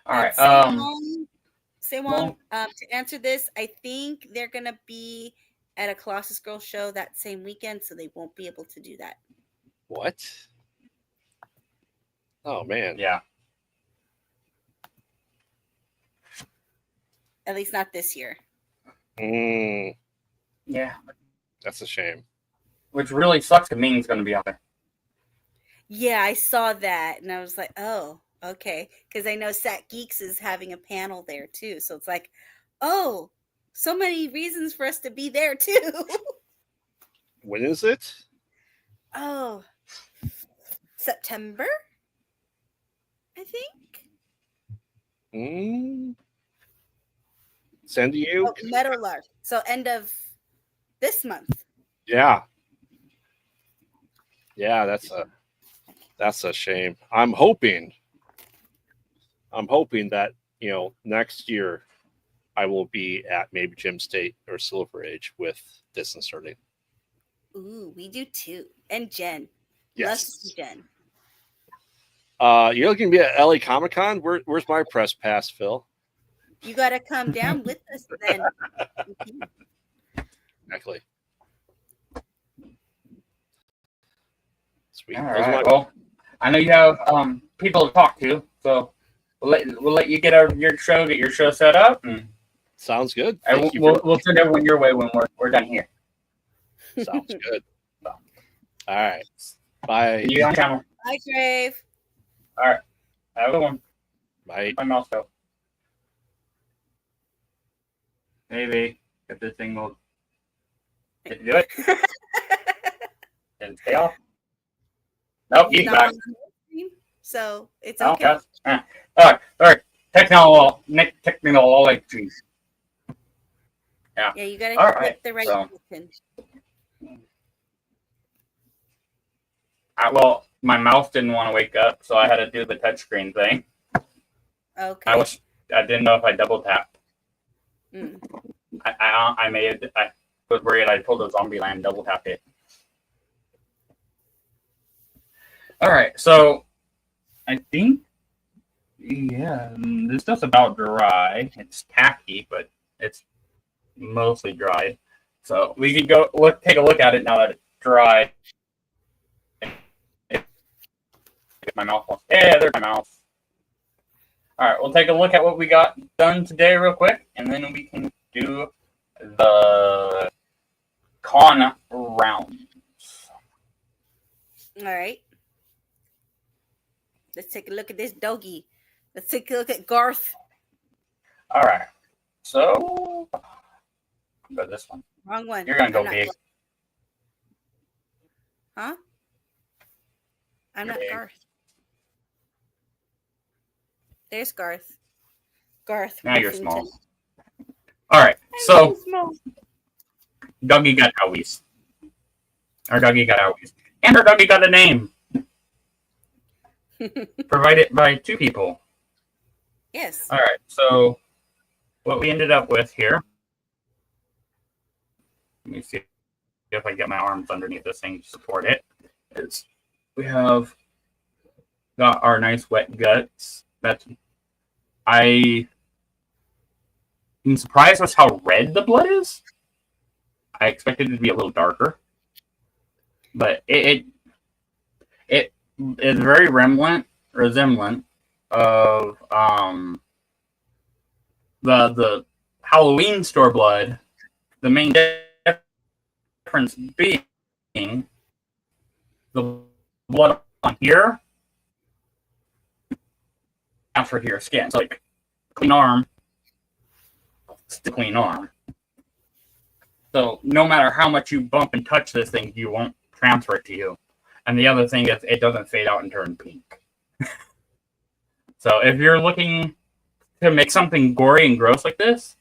All right. Sewon, to answer this, I think they're going to be at a Colossus Girl show that same weekend, so they won't be able to do that. What? Oh, man. Yeah. At least not this year. Yeah. That's a shame. Which really sucks because Ming's going to be out there. Yeah, I saw that, and I was like, oh. Okay, because I know Sat Geeks is having a panel there too. So it's like, oh, so many reasons for us to be there too. When is it? Oh, September, I think. San Diego? Oh, Meadowlark. So end of this month. Yeah. Yeah, that's a shame. I'm hoping that, next year I will be at maybe Gym State or Silver Age with Distance Nerdy. Ooh, we do too. And Jen. Yes. Jen. You're looking to be at LA Comic Con? Where's my press pass, Phil? You got to come down with us then. Exactly. Sweet. All right. Well, I know you have people to talk to, so we'll let you get your show set up. And sounds good. We'll send everyone your way when we're done here. Sounds good. So, all right. Bye. See you on channel. Bye, Crave. All right. Have a good one. Bye. My mouse go. Maybe if this thing will do it. And stay off. Nope, he's back. So it's okay. All right. Technology. Yeah. Yeah, you gotta click the right button. Well, my mouse didn't want to wake up, so I had to do the touchscreen thing. Okay. I didn't know if I double tapped. I was worried I pulled a zombie land, double tapped it. All right, so I think, this stuff's about dry. It's tacky, but it's mostly dry. So we can take a look at it now that it's dry. My mouth wants. Yeah, there's my mouth. All right, we'll take a look at what we got done today real quick, and then we can do the con rounds. All right. Let's take a look at this doggy. Let's take a look at Garth. All right. So, go this one. Wrong one. You're going to go big. Huh? I'm not Garth. There's Garth. Garth. Now you're small. All right. So, Dougie got Howies. Our doggy got out. And our doggy got a name. Provided by 2 people. Yes. All right, so what we ended up with here. Let me see if I can get my arms underneath this thing to support it. Is we have got our nice wet guts. I'm surprised with how red the blood is. I expected it to be a little darker, but it is very resemblant of the Halloween store blood. The main difference being the blood on here after your skin. So like clean arm, still clean arm. So no matter how much you bump and touch this thing, you won't transfer it to you. And the other thing is it doesn't fade out and turn pink. So if you're looking to make something gory and gross like this,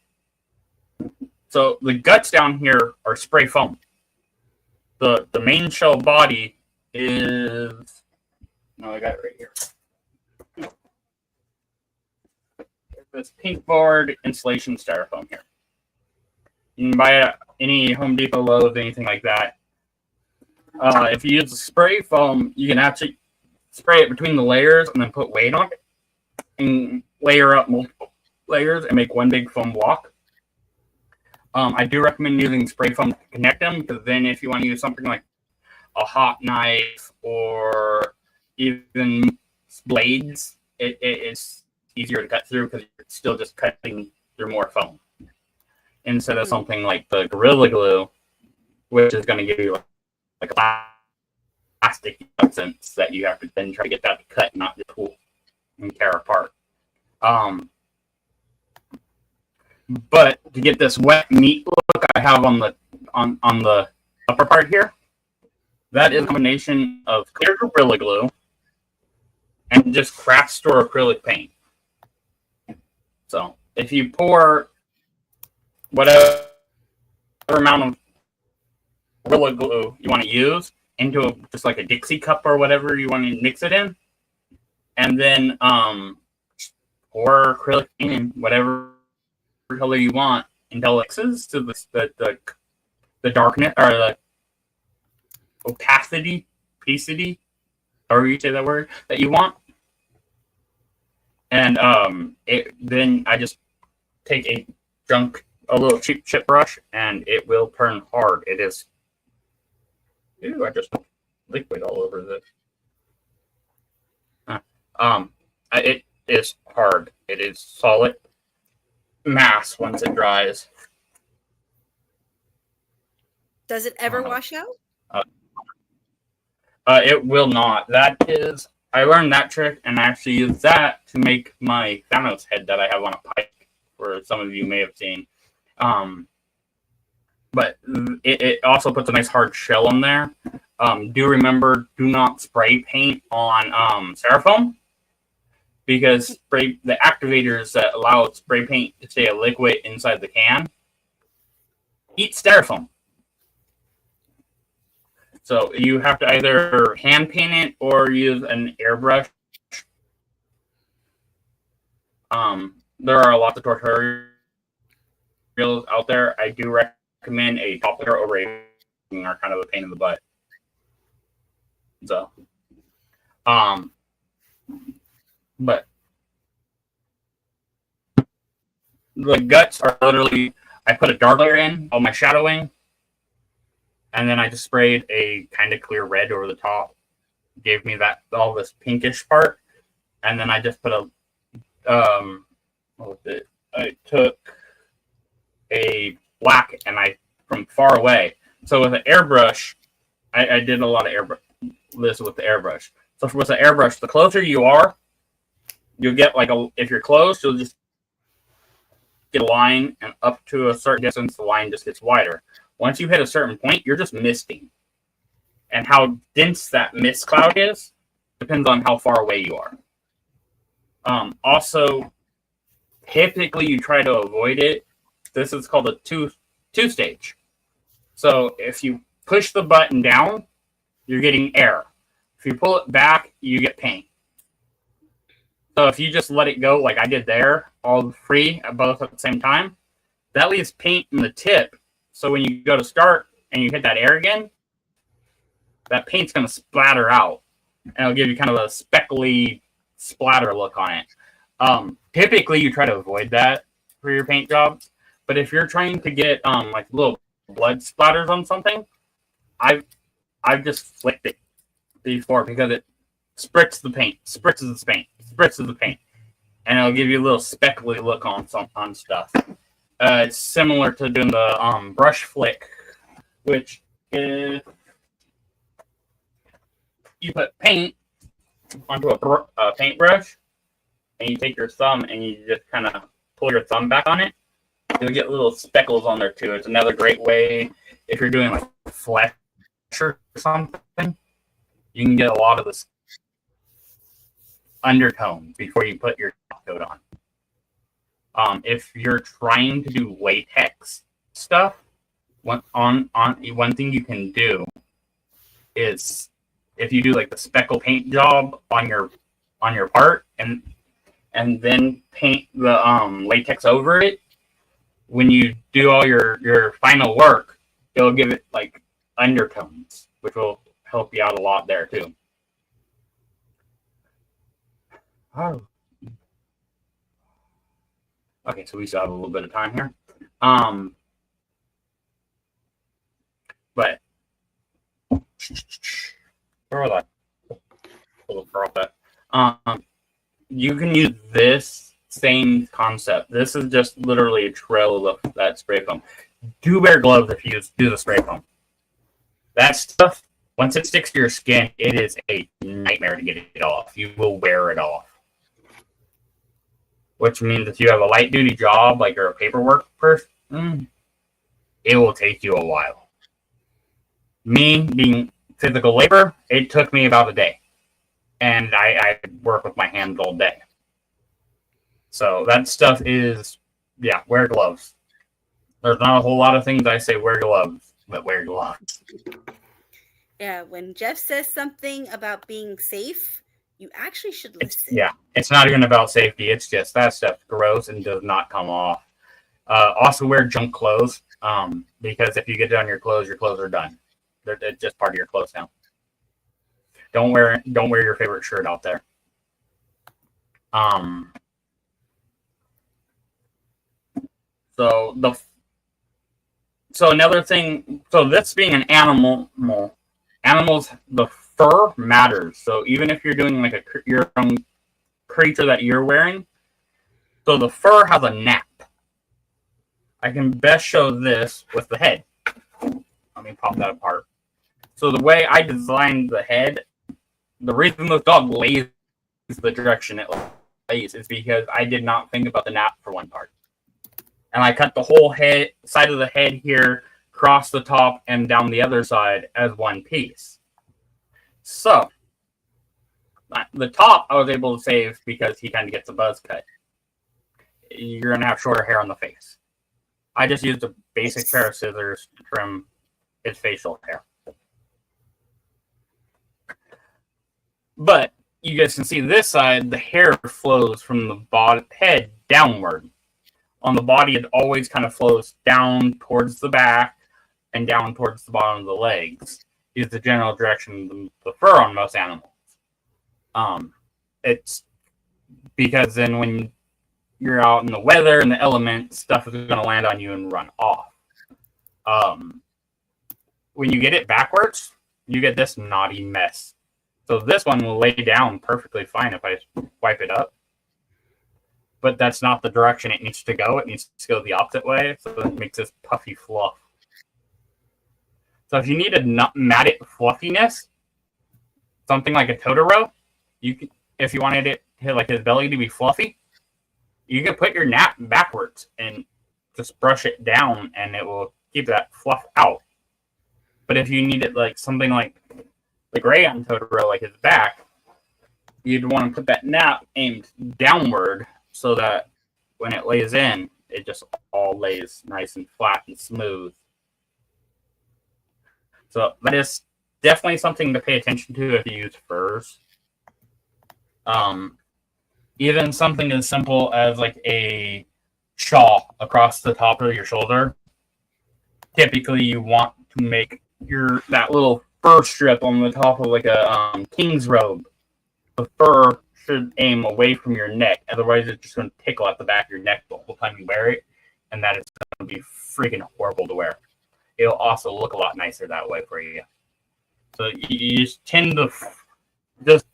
so the guts down here are spray foam. The main shell body is, no, I got it right here. This pink board insulation styrofoam here. You can buy it at any Home Depot, Lowe's, anything like that. If you use the spray foam, you can actually spray it between the layers and then put weight on it and layer up multiple layers and make one big foam block. I do recommend using spray foam to connect them, because then if you want to use something like a hot knife or even blades, it's easier to cut through because you're still just cutting through more foam instead of something like the Gorilla Glue, which is going to give you like a plastic substance that you have to then try to get that to cut, not to pull and tear apart. But to get this wet meat look I have on the upper part here, that is a combination of clear Gorilla Glue and just craft store acrylic paint. So if you pour whatever amount of Gorilla Glue you want to use into just like a Dixie cup or whatever you want to mix it in, and then pour acrylic paint in whatever color you want until it mixes to the darkness or the opacity, however you say that word, that you want. And then I just take a little cheap chip brush, and it will turn hard. It is. Ew, I just liquid all over this. It is hard. It is solid mass once it dries. Does it ever wash out? It will not. I learned that trick, and I actually used that to make my Thanos head that I have on a pike, for some of you may have seen. But it also puts a nice hard shell on there. Do not spray paint on Styrofoam, because the activators that allow spray paint to stay a liquid inside the can eat Styrofoam. So you have to either hand paint it or use an airbrush. There are lots of tutorials out there. I do recommend a top layer over a are kind of a pain in the butt. So, but the guts are literally, I put a dark layer in on my shadowing, and then I just sprayed a kind of clear red over the top. Gave me all this pinkish part, and then I just put I took a black, and from far away. So with an airbrush, I did a lot of this with the airbrush. So with the airbrush, the closer you are, you'll get if you're close, you'll just get a line, and up to a certain distance, the line just gets wider. Once you hit a certain point, you're just misting. And how dense that mist cloud is depends on how far away you are. Also, typically you try to avoid it. This is called a two-stage. So if you push the button down, you're getting air. If you pull it back, you get paint. So if you just let it go like I did there, all free both at the same time, that leaves paint in the tip. So when you go to start and you hit that air again, that paint's going to splatter out. And it'll give you kind of a speckly splatter look on it. Typically, you try to avoid that for your paint jobs. But if you're trying to get like little blood splatters on something, I've just flicked it before because it spritzes the paint, and it'll give you a little speckly look on stuff. It's similar to doing the brush flick, which is you put paint onto a paintbrush, and you take your thumb and you just kind of pull your thumb back on it. You'll get little speckles on there too. It's another great way if you're doing like flesh or something. You can get a lot of this undertone before you put your top coat on. If you're trying to do latex stuff, one thing you can do is if you do like the speckle paint job on your part and then paint the latex over it, when you do all your final work, it'll give it like undertones, which will help you out a lot there too. Oh. Okay, so we still have a little bit of time here. But where was I? You can use this same concept. This is just literally a trail of that spray foam. Do wear gloves if you do the spray foam. That stuff, once it sticks to your skin, it is a nightmare to get it off. You will wear it off. Which means if you have a light duty job, like you're a paperwork person, it will take you a while. Me being physical labor, it took me about a day. And I work with my hands all day. So that stuff is, wear gloves. There's not a whole lot of things I say wear gloves, but wear gloves. Yeah, when Jeff says something about being safe, you actually should listen. It's not even about safety. It's just that stuff's gross and does not come off. Also wear junk clothes, because if you get down your clothes are done. They're just part of your clothes now. Don't wear your favorite shirt out there. So another thing. So this being an animals, the fur matters. So even if you're doing like your own creature that you're wearing, so the fur has a nap. I can best show this with the head. Let me pop that apart. So the way I designed the head, the reason this dog lays the direction it lays is because I did not think about the nap for one part. And I cut the whole side of the head here, across the top, and down the other side as one piece. So the top I was able to save because he kind of gets a buzz cut. You're going to have shorter hair on the face. I just used a basic pair of scissors to trim his facial hair. But you guys can see this side, the hair flows from the head downward. On the body, it always kind of flows down towards the back and down towards the bottom of the legs. Is the general direction of the fur on most animals. It's because then when you're out in the weather and the elements, stuff is going to land on you and run off. When you get it backwards, you get this knotty mess. So this one will lay down perfectly fine if I wipe it up. But that's not the direction it needs to go. It needs to go the opposite way. So it makes this puffy fluff. So if you need a matted fluffiness, something like a Totoro, you can, if you wanted it like his belly to be fluffy, you can put your nap backwards and just brush it down and it will keep that fluff out. But if you need it like something like the gray on Totoro, like his back, you'd want to put that nap aimed downward so that when it lays in, it just all lays nice and flat and smooth. So that is definitely something to pay attention to if you use furs. Even something as simple as like a shawl across the top of your shoulder. Typically, you want to make that little fur strip on the top of like a king's robe. The fur should aim away from your neck, otherwise it's just going to tickle at the back of your neck the whole time you wear it, and that is going to be freaking horrible to wear. It'll also look a lot nicer that way for you. So you just tend to just,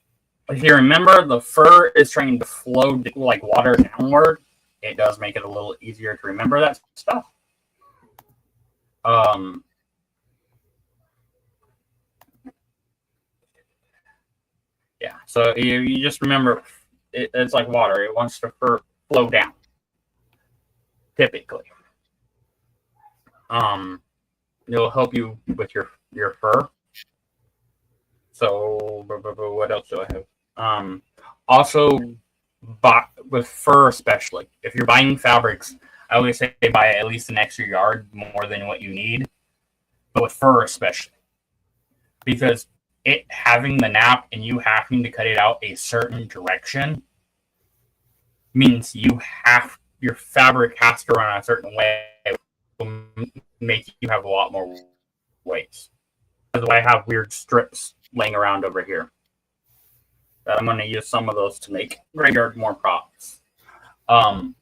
if you remember, the fur is trying to flow like water downward. It does make it a little easier to remember that stuff. Yeah, so you just remember it's like water. It wants to flow down, typically. It'll help you with your fur. So what else do I have? Also, with fur especially, if you're buying fabrics, I always say buy at least an extra yard more than what you need. But with fur especially, because it having the nap and you having to cut it out a certain direction means your fabric has to run a certain way, will make you have a lot more weights. That's why I have weird strips laying around over here. I'm going to use some of those to make graveyard more props. I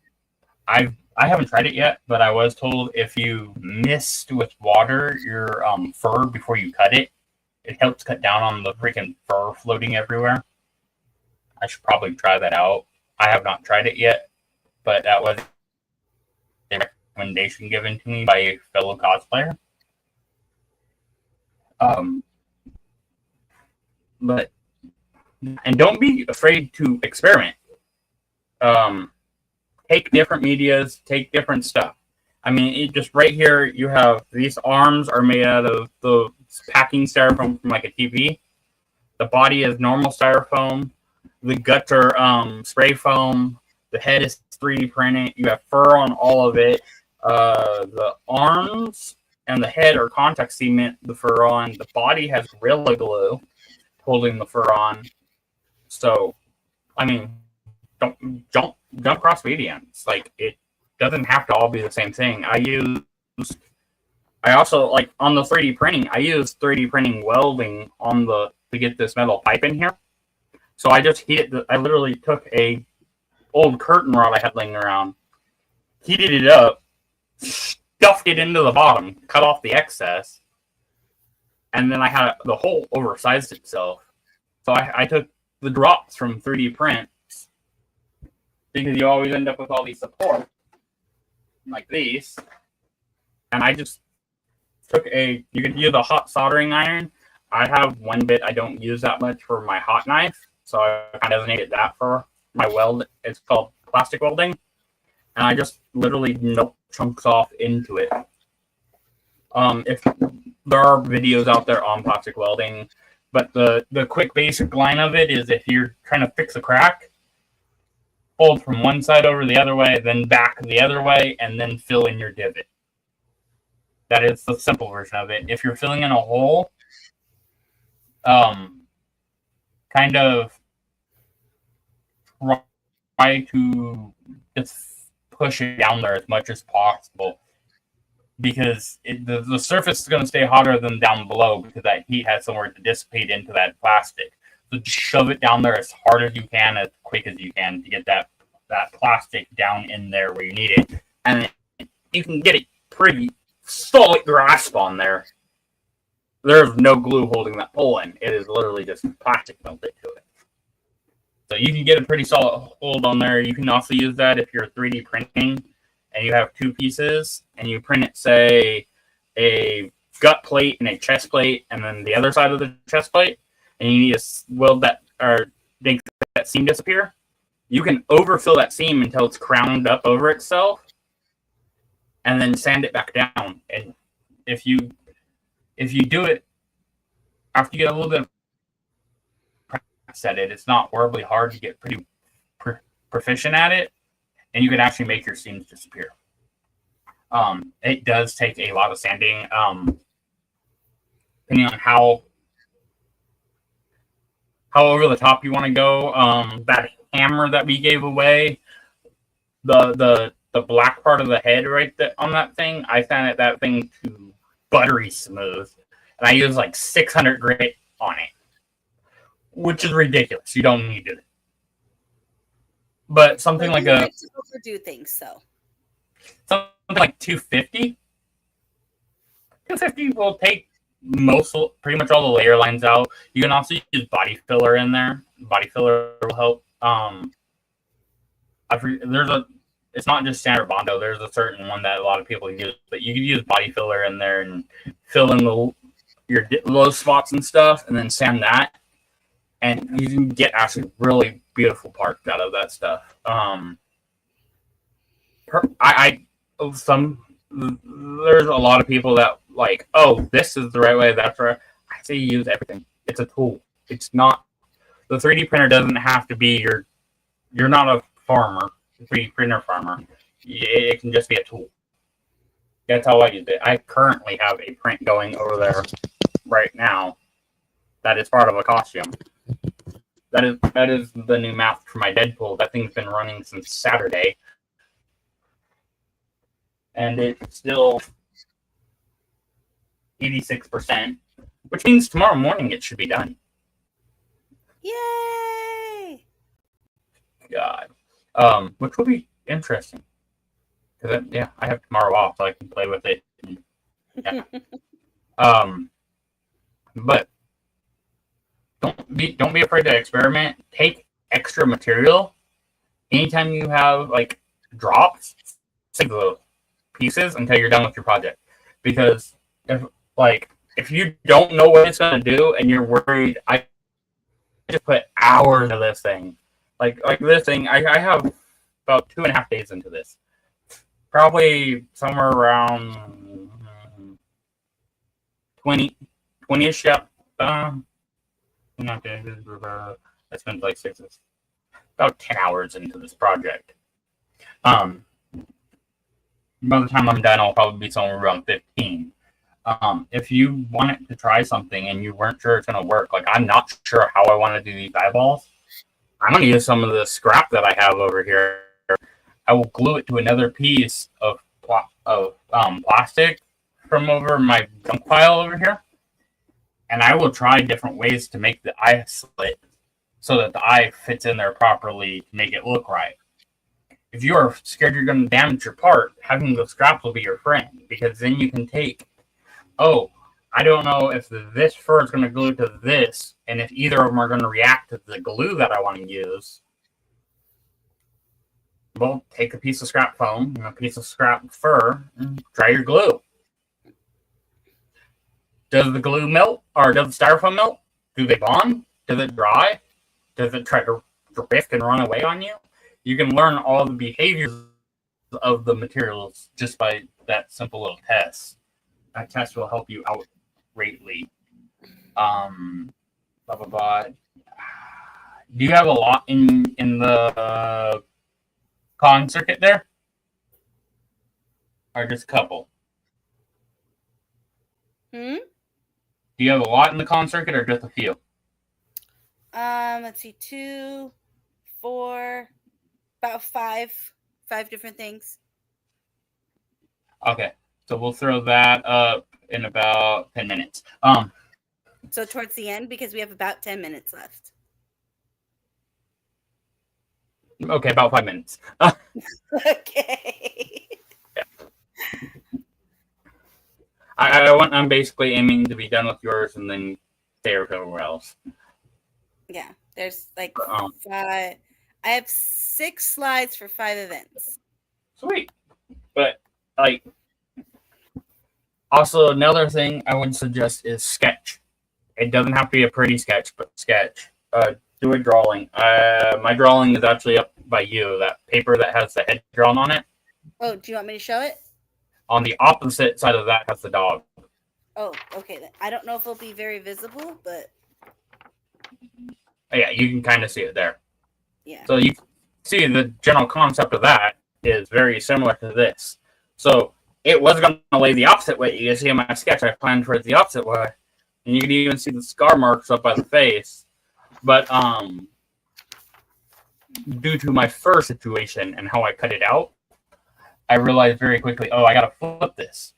haven't tried it yet, but I was told if you mist with water your fur before you cut it, it helps cut down on the freaking fur floating everywhere. I should probably try that out. I have not tried it yet, but that was a recommendation given to me by a fellow cosplayer. And don't be afraid to experiment. Take different medias, take different stuff. I mean, just right here, you have these arms are made out of the packing styrofoam from like a TV. The body is normal styrofoam. The guts are spray foam. The head is 3D printed. You have fur on all of it. The arms and the head are contact cement the fur on. The body has Gorilla Glue holding the fur on. So, I mean, don't cross mediums. Like, it doesn't have to all be the same thing. I also, like, on the 3D printing, I use 3D printing welding to get this metal pipe in here. So I just I literally took a old curtain rod I had laying around, heated it up, stuffed it into the bottom, cut off the excess, and then I had the hole oversized itself. So I took the drops from 3D prints, because you always end up with all these supports like these, and I just took you could use a hot soldering iron. I have one bit I don't use that much for my hot knife, so I kind of designated that for my weld. It's called plastic welding, and I just literally knock chunks off into it. If there are videos out there on plastic welding, but the quick basic line of it is if you're trying to fix a crack, fold from one side over the other way, then back the other way, and then fill in your divot. That is the simple version of it. If you're filling in a hole, kind of try to just push it down there as much as possible, because the surface is going to stay hotter than down below, because that heat has somewhere to dissipate into that plastic. So just shove it down there as hard as you can, as quick as you can, to get that plastic down in there where you need it. And you can get a pretty solid grasp on there. There's no glue holding that hole in. It is literally just plastic melted to it. So you can get a pretty solid hold on there. You can also use that if you're 3D printing and you have two pieces and you print it, say, a gut plate and a chest plate, and then the other side of the chest plate, and you need to weld that or make that seam disappear. You can overfill that seam until it's crowned up over itself, and then sand it back down. And if you do it after you get a little bit of practice at it, it's not horribly hard to get pretty proficient at it, and you can actually make your seams disappear. It does take a lot of sanding. depending on how over the top you want to go. That hammer that we gave away, the black part of the head right there on that thing, I sanded that thing to buttery smooth, and I used like 600 grit on it, which is ridiculous. You don't need it. But something like to overdo things, so something like 250. 250 will take pretty much all the layer lines out. You can also use body filler in there. Body filler will help. It's not just standard Bondo. There's a certain one that a lot of people use, but you can use body filler in there and fill in your low spots and stuff, and then sand that, and you can get actually really beautiful parts out of that stuff. There's a lot of people that like, oh, this is the right way, that's right. I say use everything. It's a tool. It's not, the 3D printer doesn't have to be you're not a farmer, 3D printer farmer. It can just be a tool. That's how I use it. I currently have a print going over there right now that is part of a costume. That is the new mask for my Deadpool. That thing's been running since Saturday. And it's still 86%, which means tomorrow morning it should be done. yay! God. Which will be interesting. Because, I have tomorrow off, so I can play with it. Yeah. But don't be afraid to experiment. Take extra material. Anytime you have, like, drops, save those pieces until you're done with your project. Because if you don't know what it's going to do and you're worried, I just put hours into this thing. Like this thing, I have about 2.5 days into this. Probably somewhere around 20-ish, yeah. I spent like about 10 hours into this project. By the time I'm done, I'll probably be somewhere around 15. If you wanted to try something and you weren't sure it's going to work, like I'm not sure how I want to do these eyeballs, I'm going to use some of the scrap that I have over here. I will glue it to another piece of plastic from over my junk pile over here, and I will try different ways to make the eye slit so that the eye fits in there properly to make it look right. If you are scared you're going to damage your part, having the scraps will be your friend, because then you can take, I don't know if this fur is going to glue to this, and if either of them are going to react to the glue that I want to use. Well, take a piece of scrap foam and a piece of scrap fur and try your glue. Does the glue melt, or does the styrofoam melt? Do they bond? Does it dry? Does it try to drift and run away on you? You can learn all the behaviors of the materials just by that simple little test. That test will help you out greatly. Blah, blah, blah. Do you have a lot in the con circuit there? Or just a couple? Do you have a lot in the con circuit or just a few? Let's see, 2, 4, about 5 different things. Okay, so we'll throw that up in about 10 minutes. So towards the end, because we have about 10 minutes left. Okay, about 5 minutes. Okay. Yeah. I'm basically aiming to be done with yours and then stay everywhere else. Yeah, there's like 5. I have 6 slides for 5 events. Sweet. But, also another thing I would suggest is sketch. It doesn't have to be a pretty sketch, but sketch. Do a drawing. My drawing is actually up by you. That paper that has the head drawn on it. Oh, do you want me to show it? On the opposite side of that has the dog. Oh, okay. I don't know if it'll be very visible, but Yeah, you can kind of see it there. yeah. So you see the general concept of that is very similar to this. So it was going to lay the opposite way. You can see in my sketch, I planned for it the opposite way. and you can even see the scar marks up by the face. But due to my fur situation and how I cut it out, I realized very quickly, I gotta flip this.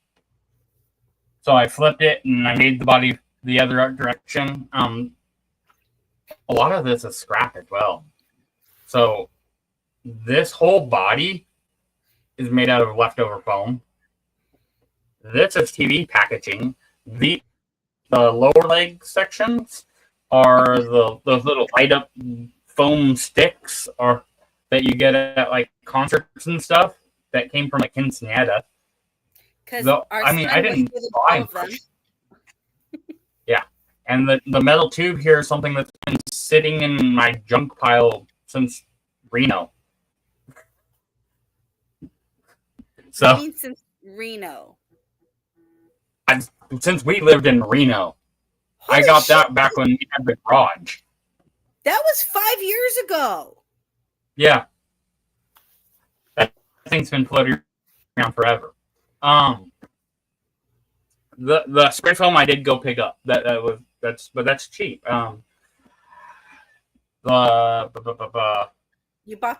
So I flipped it and I made the body the other direction. A lot of this is scrap as well. So this whole body is made out of leftover foam. This is TV packaging. The lower leg sections are those little light up foam sticks or that you get at like concerts and stuff that came from a quinceanera. Because I didn't buy them. Yeah, and the metal tube here is something that's been sitting in my junk pile since Reno. So since Reno. Since we lived in Reno. I got that back when we had the garage. That was 5 years ago. Yeah. That thing's been floating around forever. The spray foam I did go pick up. That's cheap. You bought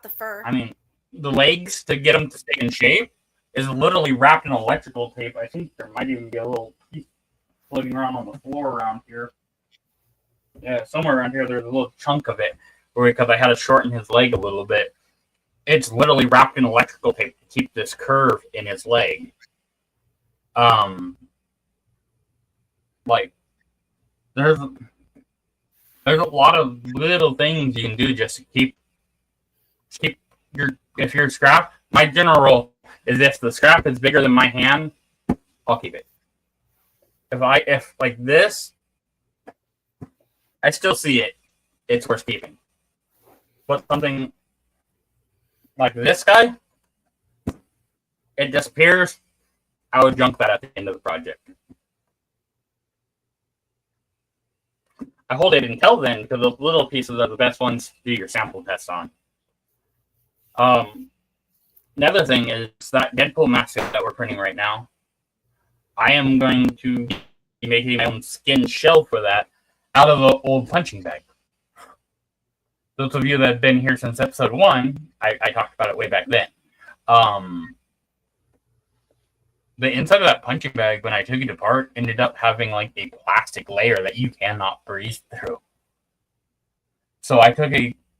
the fur. I mean, the legs to get them to stay in shape is literally wrapped in electrical tape. I think there might even be a little piece floating around on the floor around here. Yeah, somewhere around here there's a little chunk of it because I had to shorten his leg a little bit. It's literally wrapped in electrical tape to keep this curve in his leg. Like there's a lot of little things you can do just to keep if you're scrap. My general rule is if the scrap is bigger than my hand, I'll keep it. If like this, I still see it, it's worth keeping. But something like this guy, it disappears, I would junk that at the end of the project. I hold it until then because those little pieces are the best ones to do your sample tests on. Another thing is that Deadpool mask that we're printing right now. I am going to be making my own skin shell for that out of an old punching bag. Those of you that have been here since episode 1, I talked about it way back then. The inside of that punching bag, when I took it apart, ended up having like a plastic layer that you cannot breathe through. So I took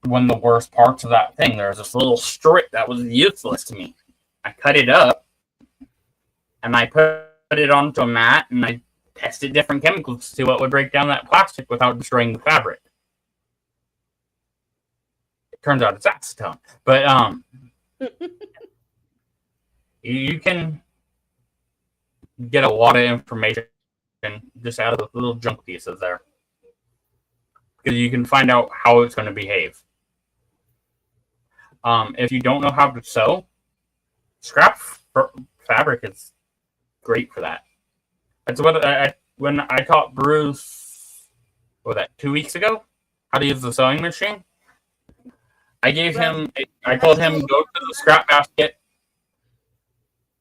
one of the worst parts of that thing. There was this little strip that was useless to me. I cut it up and I put it onto a mat and I tested different chemicals to see what would break down that plastic without destroying the fabric. It turns out it's acetone. But you can get a lot of information just out of the little junk pieces there. Because you can find out how it's going to behave. If you don't know how to sew, scrap fabric is great for that. That's what when I taught Bruce, 2 weeks ago, how to use the sewing machine. I told him go to the scrap basket,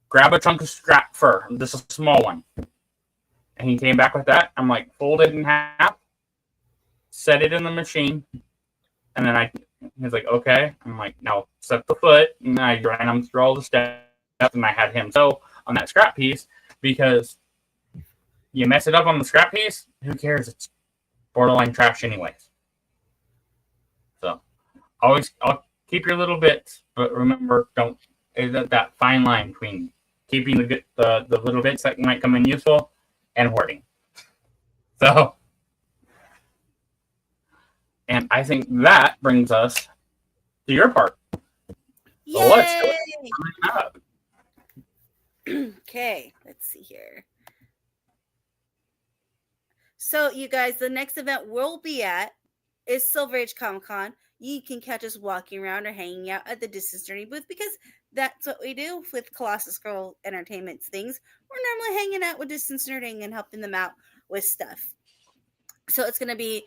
grab a chunk of scrap fur, just a small one. And he came back with that. I'm like, fold it in half, set it in the machine, and then he's like, okay. I'm like, now set the foot, and I ran him through all the steps, and I had him sew on that scrap piece because you mess it up on the scrap piece, who cares? It's borderline trash anyways. So I'll keep your little bits, but remember, don't that fine line between keeping the little bits that might come in useful and hoarding. So, and I think that brings us to your part. Yay! So let's go. Okay, let's see here. So, you guys, the next event we'll be at is Silver Age Comic Con. You can catch us walking around or hanging out at the Distance Journey booth because that's what we do with Colossus Girl Entertainment's things. We're normally hanging out with Distance Nerding and helping them out with stuff. So it's going to be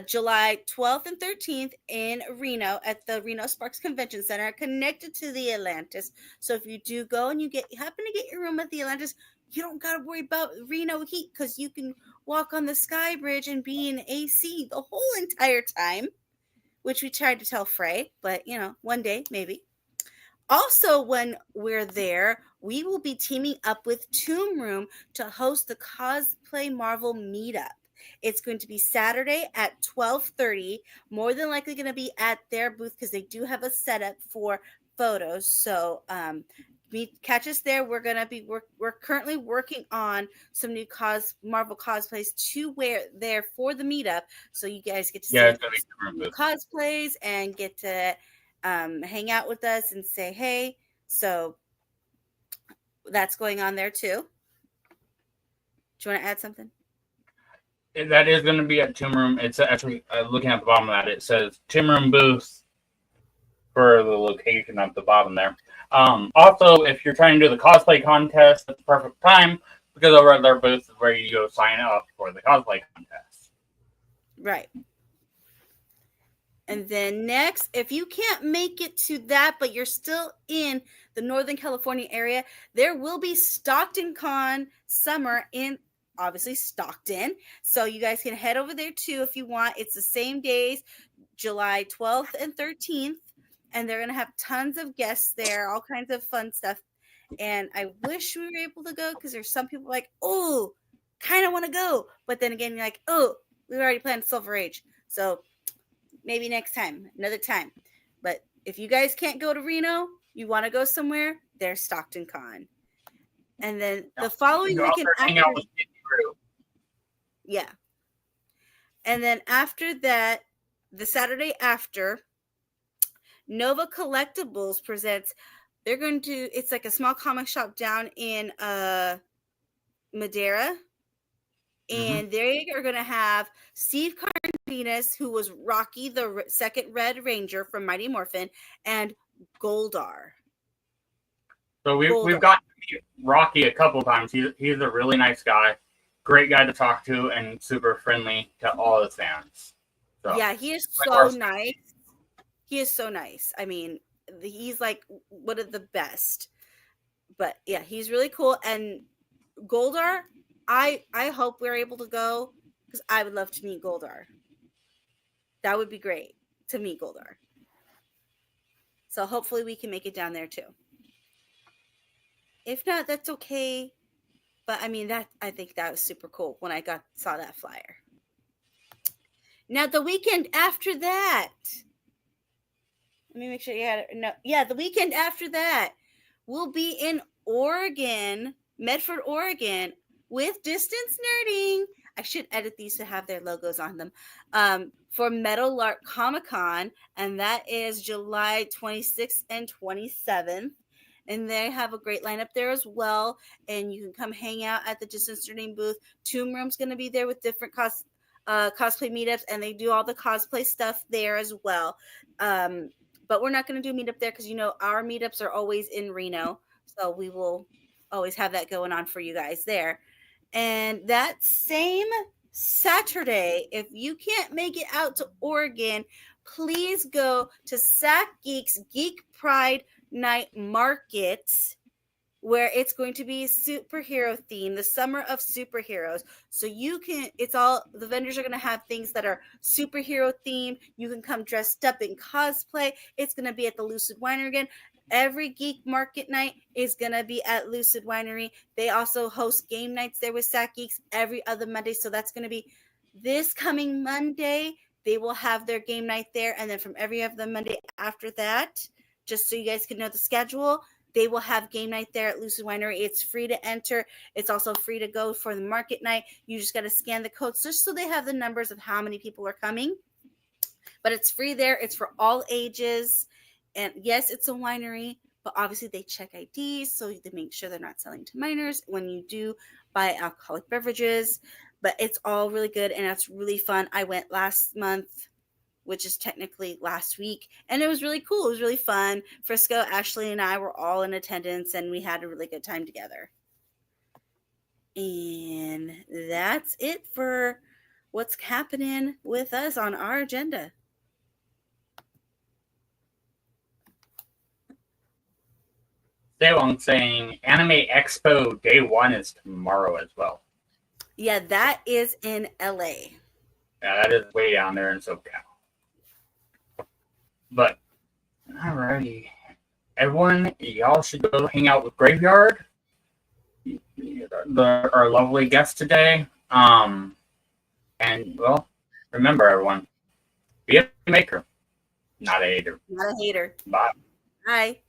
July 12th and 13th in Reno at the Reno Sparks Convention Center, connected to the Atlantis. So if you do go and you happen to get your room at the Atlantis, you don't got to worry about Reno heat because you can walk on the Sky Bridge and be in AC the whole entire time, which we tried to tell Frey, but one day maybe. Also, when we're there, we will be teaming up with Tomb Room to host the Cosplay Marvel meetup. It's going to be Saturday at 12:30. More than likely going to be at their booth because they do have a setup for photos. So catch us there. We're currently working on some new Marvel cosplays to wear there for the meetup. So you guys get to see new cosplays and get to hang out with us and say hey. So that's going on there too. Do you want to add something? That is going to be at Tomb Room. It's actually looking at the bottom of that. It says Tomb Room booth for the location at the bottom there. Also, if you're trying to do the cosplay contest, that's the perfect time because over at their booth is where you go sign up for the cosplay contest. Right. And then next, if you can't make it to that, but you're still in the Northern California area, there will be Stockton Con Summer in, obviously, Stockton. So you guys can head over there too if you want. It's the same days, July 12th and 13th. And they're going to have tons of guests there, all kinds of fun stuff. And I wish we were able to go because there's some people like, oh, kind of want to go. But then again, you're like, oh, we already planned Silver Age. So maybe next time, another time. But if you guys can't go to Reno, you want to go somewhere, there's Stockton Con. And then the following weekend after, yeah. And then after that, the Saturday after, Nova Collectibles presents, it's like a small comic shop down in Madera. And they are going to have Steve Cardenas, who was Rocky, the second Red Ranger from Mighty Morphin, and Goldar. So we've got to meet Rocky a couple times. He's a really nice guy, great guy to talk to, and super friendly to all his fans. So, yeah, he is so nice. He is so nice. I mean, he's like one of the best. But yeah, he's really cool. And Goldar, I hope we're able to go because I would love to meet Goldar. That would be great to meet Goldar. So hopefully we can make it down there too. If not, that's okay. But I mean, I think that was super cool when I saw that flyer. Now the weekend after that, let me make sure you had it. No, yeah, the weekend after that, we'll be in Oregon, Medford, Oregon, with Distance Nerding. I should edit these to have their logos on them. For Metal Lark Comic Con, and that is July 26th and 27th. And they have a great lineup there as well. And you can come hang out at the Distance Nerding booth. Tomb Room's going to be there with different cosplay meetups, and they do all the cosplay stuff there as well. But we're not going to do meetup there because, our meetups are always in Reno. So we will always have that going on for you guys there. And that same Saturday, if you can't make it out to Oregon, please go to Sack Geek's Geek Pride Night Market, where it's going to be superhero theme, the summer of superheroes. So the vendors are going to have things that are superhero themed. You can come dressed up in cosplay. It's going to be at the Lucid Winery again. Every geek market night is going to be at Lucid Winery. They also host game nights there with Sack Geeks every other Monday. So that's going to be this coming Monday. They will have their game night there. And then from every other Monday after that, just so you guys can know the schedule, they will have game night there at Lucid Winery. It's free to enter. It's also free to go for the market night. You just got to scan the codes just so they have the numbers of how many people are coming. But it's free there. It's for all ages. And yes, it's a winery, but obviously they check IDs, so they make sure they're not selling to minors when you do buy alcoholic beverages. But it's all really good, and it's really fun. I went last month, which is technically last week, and it was really cool. It was really fun. Frisco, Ashley, and I were all in attendance, and we had a really good time together. And that's it for what's happening with us on our agenda. Sewong saying Anime Expo Day 1 is tomorrow as well. Yeah, that is in LA. Yeah, that is way down there in SoCal. But, alrighty. Everyone, y'all should go hang out with Graveyard. Our lovely guest today. And, well, remember, everyone, be a maker, not a hater. Not a hater. Bye. Bye.